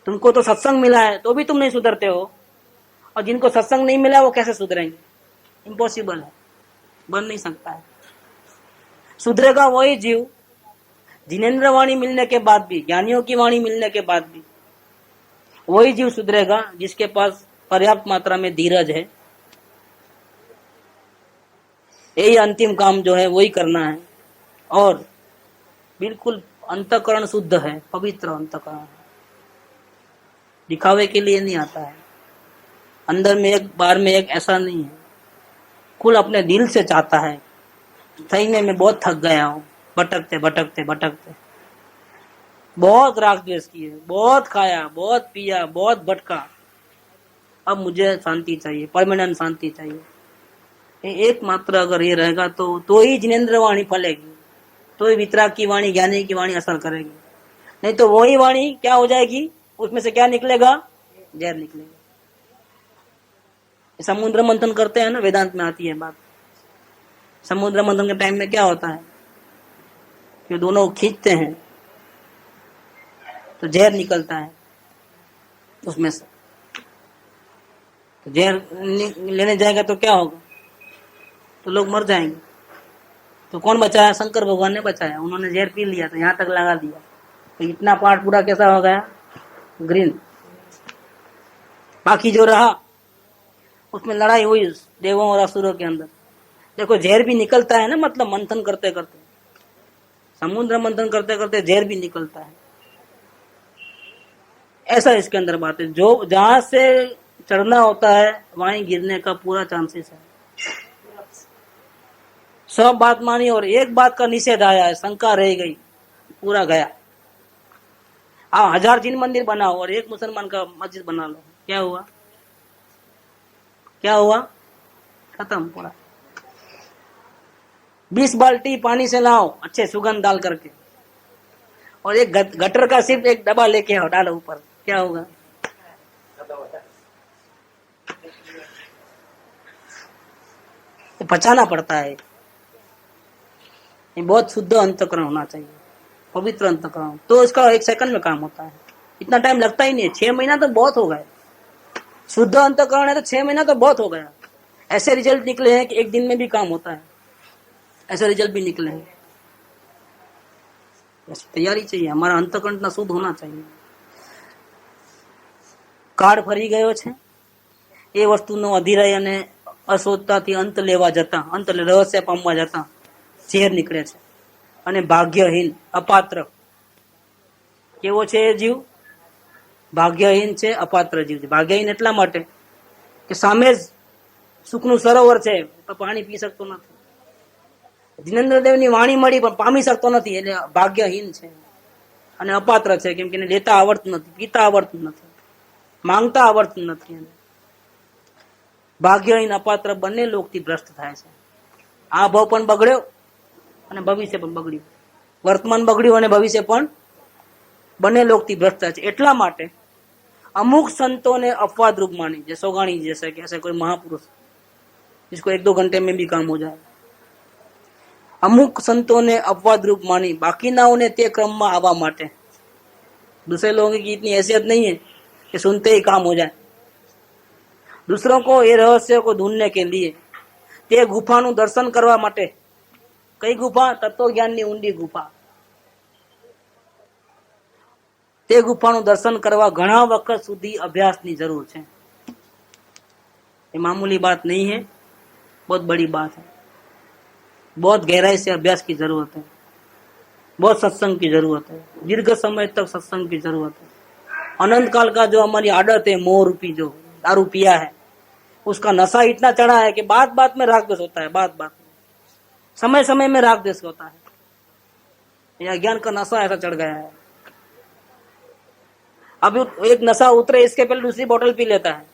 तुमको तो सत्संग मिला है तो भी तुम नहीं सुधरते हो, और जिनको सत्संग नहीं मिला वो कैसे सुधरेंगे? इम्पॉसिबल है, बन नहीं सकता है। सुधरेगा वही जीव जिनेन्द्र वाणी मिलने के बाद भी, ज्ञानियों की वाणी मिलने के बाद भी वही जीव सुधरेगा जिसके पास पर्याप्त मात्रा में धीरज है। यही अंतिम काम जो है वही करना है, और बिल्कुल अंतःकरण शुद्ध है, पवित्र अंतःकरण है, दिखावे के लिए नहीं आता है। अंदर में एक बार में एक ऐसा नहीं है, कुल अपने दिल से चाहता है। सही में मैं बहुत थक गया हूँ, भटकते भटकते भटकते, बहुत राग द्वेष किए, बहुत खाया, बहुत पिया, बहुत भटका, अब मुझे शांति चाहिए, परमानेंट शांति चाहिए। एकमात्र अगर ये रहेगा तो ही जिनेन्द्र वाणी फलेगी, तो ही वितराग की वाणी, ज्ञानी की वाणी असर करेगी। नहीं तो वही वाणी क्या हो जाएगी, उसमें से क्या निकलेगा? जहर निकलेगा। समुद्र मंथन करते हैं ना, वेदांत में आती है बात। समुद्र मंथन के टाइम में क्या होता है कि दोनों खींचते हैं तो जहर निकलता है उसमें से। तो जहर लेने जाएगा तो क्या होगा? तो लोग मर जाएंगे। तो कौन बचाया? शंकर भगवान ने बचाया। उन्होंने जहर पी लिया, तो यहाँ तक लगा दिया, तो इतना पार्ट पूरा कैसा हो गया? ग्रीन। बाकी जो रहा उसमें लड़ाई हुई देवों और असुरों के अंदर। देखो जहर भी निकलता है ना, मतलब मंथन करते करते, समुद्र मंथन करते करते जहर भी निकलता है। ऐसा इसके अंदर बात है। जो जहां से चढ़ना होता है वहीं गिरने का पूरा चांसेस है। सब बात मानी और एक बात का निषेध आया है, शंका रह गई, पूरा गया। आप 1000 जिन मंदिर बनाओ और एक मुसलमान का मस्जिद बना लो, क्या हुआ? क्या हुआ? खत्म पूरा। 20 बाल्टी पानी से लाओ अच्छे सुगंध डाल करके, और एक गटर का सिर्फ एक डब्बा लेके आओ, डालो ऊपर, क्या होगा? पचाना पड़ता है। ये बहुत शुद्ध अंतःकरण होना चाहिए, पवित्र अंतःकरण, तो इसका 1 सेकंड में काम होता है। इतना टाइम लगता ही नहीं है। 6 महीना तो बहुत हो गए। शुद्ध अंतःकरण है तो 6 महीना तो बहुत हो गया। ऐसे रिजल्ट निकले हैं कि 1 दिन में भी काम होता है, ऐसे रिजल्ट भी निकले हैं। ऐसी तैयारी चाहिए, हमारा अंतःकरण इतना शुद्ध होना चाहिए। કાર્ડ ફરી ગયો છે। એ વસ્તુનો અધિરાય અને અશોધતાથી અંત લેવા જતા, અંત રહસ્ય પામવા જતા ઝેર નીકળે છે। અને ભાગ્યહીન અપાત્ર કેવો છે એ જીવ? ભાગ્યહીન છે, અપાત્ર જીવ છે। ભાગ્યહીન એટલા માટે કે સામે જ સુખનું સરોવર છે પણ પાણી પી શકતો નથી। જીનેન્દ્રદેવની વાણી મળી પણ પામી શકતો નથી, એટલે ભાગ્યહીન છે। અને અપાત્ર છે કેમ કે એને લેતા આવડતું નથી, પીતા આવડતું નથી, માંગતા આવડતું નથી। ભાગ્યહીન અપાત્ર બંને લોકથી ભ્રષ્ટ થાય છે। આ ભાવ પણ બગડ્યો અને ભવિષ્ય પણ બગડ્યું, વર્તમાન બગડ્યું અને ભવિષ્ય પણ બંને લોકથી ભ્રષ્ટ થાય છે। એટલા માટે અમુક સંતોને अपवाद रूप मानी, जैसे सोगाणी जैसे कि ऐसे कोई महापुरुष जिसको 1-2 घंटे में भी काम हो जाए। अमुक संतों ने अपवाद रूप मानी, बाकी नाओं ने ते क्रम में आवा माटे। दूसरे लोगों की इतनी हैसियत नहीं है कि सुनते ही काम हो जाए। दूसरों को ये रहस्य को ढूंढने के लिए ते गुफाનું દર્શન કરવા માટે, કઈ ગુફા? તત્વજ્ઞાનની ઊંડી ગુફા। તે ગુફાનું દર્શન કરવા ઘણા વખત સુધી અભ્યાસની જરૂર છે। ये मामूली बात नहीं है, बहुत बड़ी बात है। बहुत गहराई से अभ्यास की जरूरत है, बहुत सत्संग की जरूरत है, दीर्घ समय तक सत्संग की जरूरत है। अनंत काल का जो हमारी आदत है, मोह रूपी जो दारू पिया है, उसका नशा इतना चढ़ा है कि बात बात में राग द्वेष होता है, बात बात में, समय समय में राग द्वेष होता है। यह अज्ञान का नशा ऐसा चढ़ गया है। अब एक नशा उतरे इसके पहले दूसरी बोतल पी लेता है,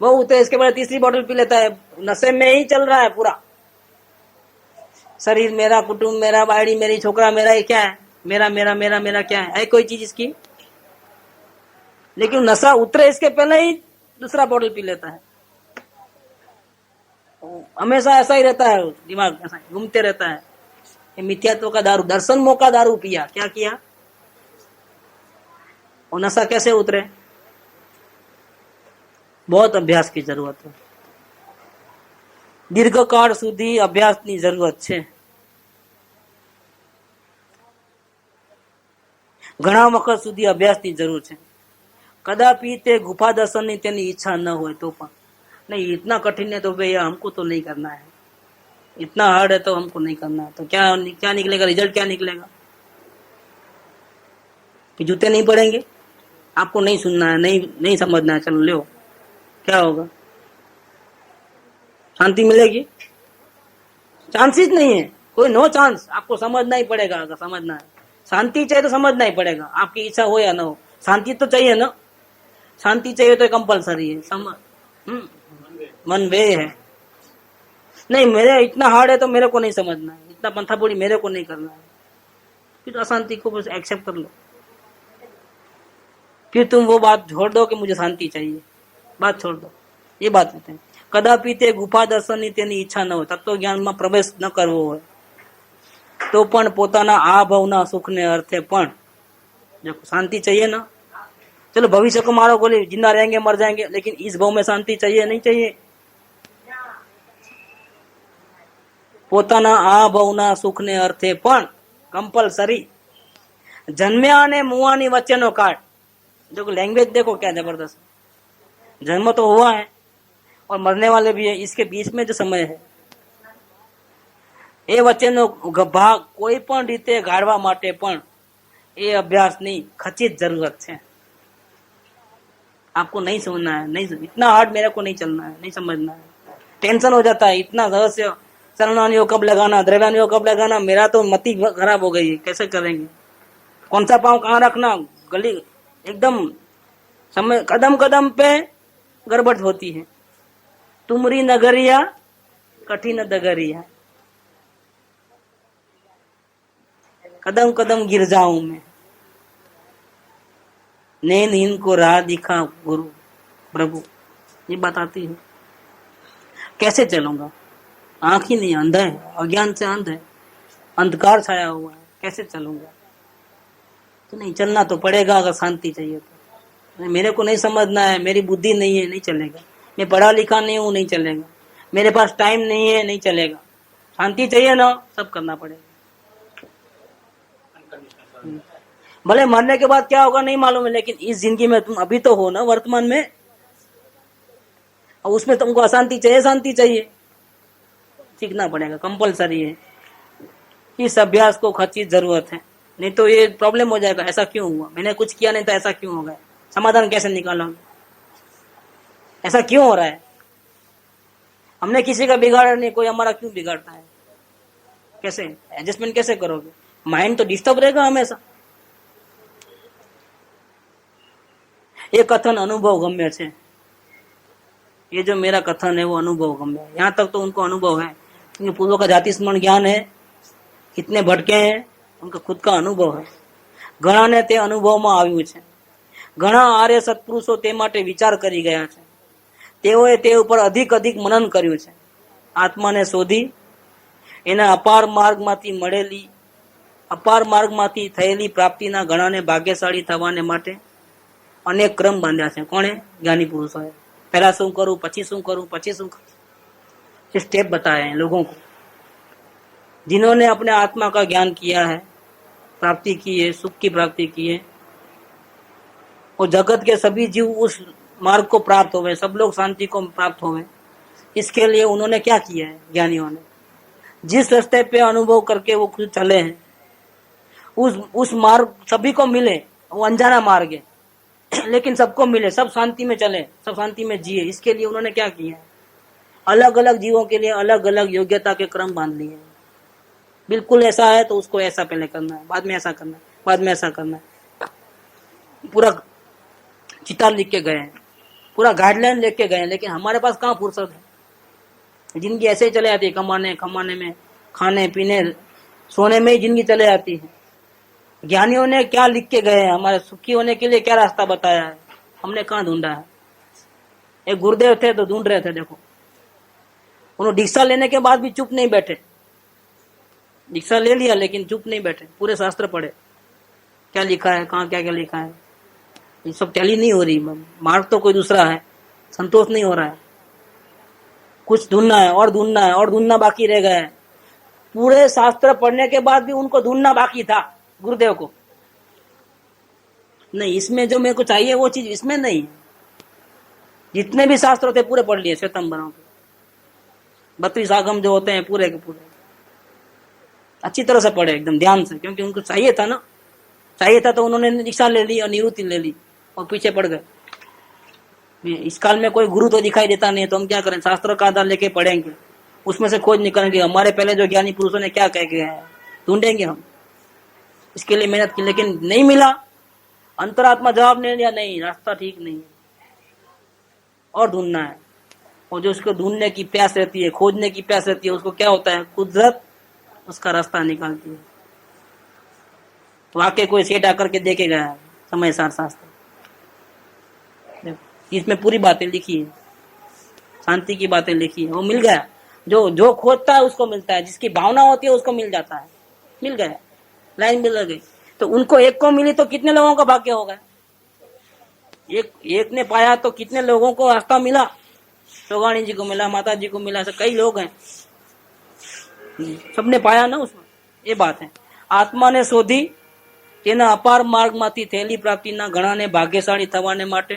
वो उतरे इसके पहले तीसरी बोतल पी लेता है। नशे में ही चल रहा है पूरा। शरीर मेरा, कुटुंब मेरा, बाड़ी मेरी, छोकरा मेरा, ये क्या है? मेरा मेरा मेरा मेरा क्या है कोई चीज इसकी? लेकिन नशा उतरे इसके पहले ही दूसरा बोतल पी लेता है। हमेशा ऐसा ही रहता है, दिमाग ऐसा घूमते रहता है। ये मिथ्यात्व का दारू, दर्शन मोह का दारू पिया, क्या किया? और नशा कैसे उतरे? बहुत अभ्यास की जरूरत है, दीर्घकाल સુધી અભ્યાસની જરૂરત છે. ઘણા વખત સુધી અભ્યાસની જરૂર છે. કદાપि તે ગુફા દર્શનની તેની ઈચ્છા ન હોય તો પણ नहीं, इतना कठिन है तो भैया हमको तो नहीं करना है, इतना हार्ड है तो हमको नहीं करना है. तो क्या निकलेगा? रिजल्ट क्या निकलेगा? कि जूते नहीं पड़ेंगे, आपको नहीं सुनना है, नहीं समझना है, चलो लो, क्या होगा? शांति मिलेगी? चांसेस नहीं है, कोई नो चांस. आपको समझना ही पड़ेगा. अगर समझना है, शांति चाहिए तो समझना ही पड़ेगा, आपकी इच्छा हो या ना हो. शांति तो चाहिए ना, शांति चाहिए तो कंपलसरी है. मन वे है. नहीं, मेरे इतना हार्ड है तो मेरे को नहीं समझना है, इतना पंथापुरी मेरे को नहीं करना है. फिर अशांति को बस एक्सेप्ट कर लो. फिर तुम वो बात छोड़ दो कि मुझे शांति चाहिए, बात छोड़ दो. ये बात होते हैं. कदापि તે ગુફા દર્શનની તેની ઈચ્છા ન હોય, તત્વ જ્ઞાનમાં પ્રવેશ ન કરવો હોય તો પણ પોતાના આ ભાવના સુખને અર્થે પણ જો શાंति चाहिए ना, चलो भविष्य को मारो गोली, जिंदा रहेंगे मर जाएंगे, लेकिन इस भाव में शांति चाहिए नहीं चाहिए? પોતાના આ ભાવના સુખને અર્થે પણ कंपलसरी जन्म्या અને મુવાની વચ્ચેનો કાળ. देखो लैंग्वेज देखो क्या जबरदस्त. जन्म तो हुआ है और मरने वाले भी है, इसके बीच में जो समय है એ વચ્ચેનો ભાગ કોઈ પણ રીતે ગાળવા માટે પણ એ અભ્યાસની ખચિત જરૂરત છે. आपको नहीं समझना है, नहीं, इतना हार्ड मेरे को नहीं चलना है, नहीं समझना है. टेंशन हो जाता है, इतना रहस्य, चलनानियों कब लगाना, द्रव्यानियों कब लगाना, मेरा तो मति खराब हो गई है. कैसे करेंगे? कौन सा पाँव कहाँ रखना, गली एकदम समय कदम कदम पे गड़बड़ होती है. तुमरी नगरिया कठिन डगरिया, कदम कदम गिर जाऊं मैं, नैन इनको राह दिखा गुरु प्रभु. ये बताती है. कैसे चलूंगा? आंख ही नहीं, अंधा है, अज्ञान से अंध है, अंधकार छाया हुआ है, कैसे चलूंगा? तो नहीं, चलना तो पड़ेगा अगर शांति चाहिए तो. मेरे को नहीं समझना है, मेरी बुद्धि नहीं है, नहीं चलेगा. मैं पढ़ा लिखा नहीं हूँ, नहीं चलेगा. मेरे पास टाइम नहीं है, नहीं चलेगा. शांति चाहिए ना, सब करना पड़ेगा. भले मरने के बाद क्या होगा नहीं मालूम है, लेकिन इस जिंदगी में तुम अभी तो हो ना, वर्तमान में, और उसमें तुमको अशांति चाहिए, शांति चाहिए, सीखना पड़ेगा, कंपलसरी है. इस अभ्यास को खचित जरूरत है, नहीं तो ये प्रॉब्लम हो जाएगा. ऐसा क्यों हुआ? मैंने कुछ किया नहीं तो ऐसा क्यों हो गया? समाधान कैसे निकालोगे? ऐसा क्यों हो रहा है? हमने किसी का बिगाड़ा नहीं, कोई हमारा क्यों बिगाड़ता है? कैसे एडजस्टमेंट कैसे करोगे? माइंड तो डिस्टर्ब रहेगा हमेशा. ये कथन अनुभव गम्य है. ये जो मेरा कथन है वो अनुभव गम्य है. यहाँ तक तो उनको अनुभव है, क्योंकि पूर्व का जाति स्मरण ज्ञान है, कितने भटके हैं, उनका खुद का अनुभव है. ઘણાને તે અનુભવમાં આવ્યું છે. ઘણા આર્ય સત્પુરુષો તે માટે વિચાર કરી ગયા છે. તેઓએ તે ઉપર અધિક મનન કર્યું છે. આત્માને શોધી એના અપાર માર્ગમાંથી થયેલી પ્રાપ્તિના ઘણાને ભાગ્યશાળી થવાને માટે અનેક ક્રમ બાંધ્યા છે. કોણે? જ્ઞાની પુરુષોએ. पहला શું કરું, પછી શું કરું, પછી શું કરું, ये स्टेप बताए हैं लोगों को. जिन्होंने अपने आत्मा का ज्ञान किया है, प्राप्ति की है, सुख की प्राप्ति की है, और जगत के सभी जीव उस मार्ग को प्राप्त हो गए, सब लोग शांति को प्राप्त हो गए. इसके लिए उन्होंने क्या किया है? ज्ञानियों ने जिस रास्ते पे अनुभव करके वो खुद चले हैं, उस मार्ग सभी को मिले. वो अनजाना मार्ग है, लेकिन सबको मिले, सब शांति में चले, सब शांति में जिए. इसके लिए उन्होंने क्या किया है? अलग अलग जीवों के लिए अलग अलग योग्यता के क्रम बांध लिए. बिल्कुल ऐसा है तो उसको ऐसा पहले करना है, बाद में ऐसा करना है, बाद में ऐसा करना है. पूरा चितार लिख के गए हैं, पूरा गाइडलाइन लिख के गए हैं. लेकिन हमारे पास कहाँ फुर्सत है? जिंदगी ऐसे ही चले जाती है, कमाने में, खाने पीने सोने में ही जिंदगी चले जाती है. ज्ञानियों ने क्या लिख के गए हैं? हमारे सुखी होने के लिए क्या रास्ता बताया है? हमने कहाँ ढूंढा है? एक गुरुदेव थे तो ढूंढ रहे थे. देखो, उन्होंने दीक्षा लेने के बाद भी चुप नहीं बैठे. दीक्षा ले लिया लेकिन चुप नहीं बैठे, पूरे शास्त्र पढ़े, क्या लिखा है, कहाँ क्या क्या लिखा है, ये सब टैली नहीं हो रही, मार्ग तो कोई दूसरा है, संतोष नहीं हो रहा है, कुछ ढूंढना है और ढूंढना है और ढूंढना बाकी रह गया है। पूरे शास्त्र पढ़ने के बाद भी उनको ढूंढना बाकी था गुरुदेव को, नहीं इसमें जो मेरे को चाहिए वो चीज इसमें नहीं है। जितने भी शास्त्र होते पूरे पढ़ लिए श्वेतांबरों के, 32 आगम जो होते हैं पूरे के पूरे अच्छी तरह से पढ़े, एकदम ध्यान से, क्योंकि उनको चाहिए था ना, चाहिए था तो उन्होंने दीक्षा ले ली और निवृत्ति ले ली और पीछे पड़ गए। इस काल में कोई गुरु तो दिखाई देता नहीं है, तो हम क्या करें, शास्त्र का आधार लेके पढ़ेंगे, उसमें से खोज निकालेंगे हमारे पहले जो ज्ञानी पुरुषों ने क्या कह के है, ढूंढेंगे हम, इसके लिए मेहनत की, लेकिन नहीं मिला, अंतरात्मा जवाब नहीं दिया, नहीं रास्ता ठीक नहीं है और ढूंढना है। और जो उसको ढूंढने की प्यास रहती है, खोजने की प्यास रहती है, उसको क्या होता है, कुदरत उसका रास्ता निकालती है। वाकई कोई सेठ आकर के देके गया है समय सार शास्त्र, इसमें पूरी बातें लिखी है, शांति की बातें लिखी है, वो मिल गया। जो खोजता है उसको मिलता है, जिसकी भावना होती है उसको मिल जाता है, मिल गया, लाइन मिल गई। तो उनको एक को मिली तो कितने लोगों का भाग्य होगा, एक ने पाया तो कितने लोगों को रास्ता मिला, चौगानी जी को मिला, माता जी को मिला, कई लोग हैं, सबने पाया ना उसमें, ये बात है। आत्मा ने शोधी तेना अपार मार्ग माथी थયેલી પ્રાપ્તિના ઘણાને ભાગ્યશાળી થવાને માટે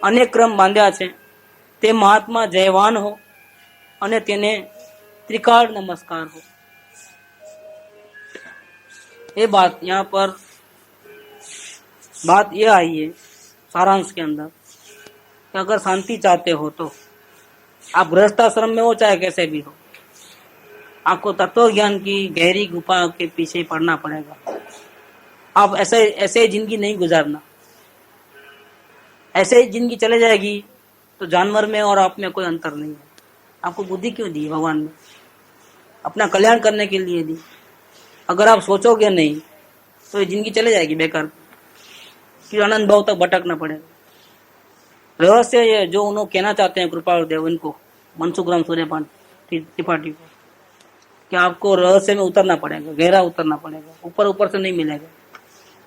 અનેક ક્રમ બાંધ્યા છે। તે મહાત્મા જયવાન હો અને તેને ત્રિકાળ नमस्कार हो। ये बात यहाँ पर बात ये आई है सारांश के अंदर कि अगर शांति चाहते हो तो आप गृहस्थाश्रम में हो चाहे कैसे भी हो, आपको तत्व ज्ञान की गहरी गुफा के पीछे पड़ना पड़ेगा। आप ऐसे जिंदगी नहीं गुजारना, ऐसे ही जिंदगी चले जाएगी तो जानवर में और आप में कोई अंतर नहीं है। आपको बुद्धि क्यों दी भगवान ने, अपना कल्याण करने के लिए दी। अगर आप सोचोगे नहीं तो ये जिंदगी चले जाएगी बेकार, फिर आनंद भाव तक भटकना पड़ेगा। रहस्य ये जो उन्होंने कहना चाहते हैं कृपाल देव, इनको मनसुखराम सूर्यपान त्रिपाठी को, कि आपको रहस्य में उतरना पड़ेगा, गहरा उतरना पड़ेगा, ऊपर ऊपर से नहीं मिलेगा।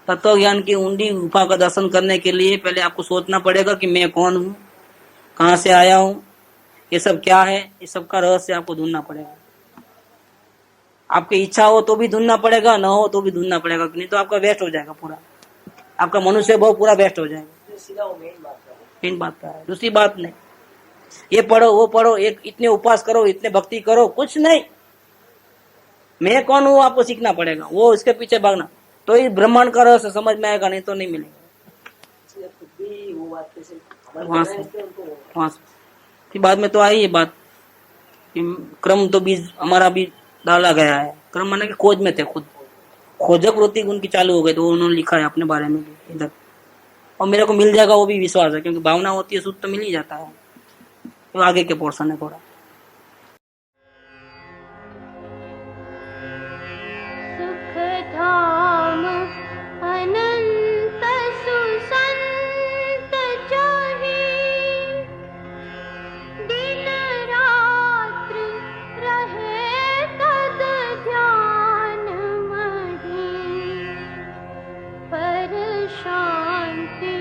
तत्व ज्ञान की ऊंडी गुफा का दर्शन करने के लिए पहले आपको सोचना पड़ेगा कि मैं कौन हूँ, कहाँ से आया हूँ, ये सब क्या है, ये सब का रहस्य आपको ढूंढना पड़ेगा। आपकी इच्छा हो तो भी ढूंढना पड़ेगा, ना हो तो भी ढूंढना पड़ेगा, नहीं तो आपका वेस्ट हो जाएगा पूरा, आपका मनुष्य भाव पूरा वेस्ट हो जाएगा। मेन बात का है, दूसरी बात नहीं। ये पढ़ो वो पढ़ो, एक इतने उपास करो, इतने भक्ति करो, कुछ नहीं। मैं कौन हूँ आपको सीखना पड़ेगा, वो इसके पीछे भागना, तो इस ब्रह्मांड का रहस्य समझ में आएगा, नहीं तो नहीं मिलेगा। वहां से बाद में तो आई ये बात कि क्रम तो भी हमारा भी डाला गया है। क्रम माने कि खोज में थे, खुद खोजक वृत्ति उनकी चालू हो गई, तो उन्होंने लिखा है अपने बारे में भी इधर, और मेरे को मिल जाएगा वो भी विश्वास है, क्योंकि भावना होती है शुद्ध तो मिल ही जाता है। तो आगे के पोर्शन है थोड़ा। शांति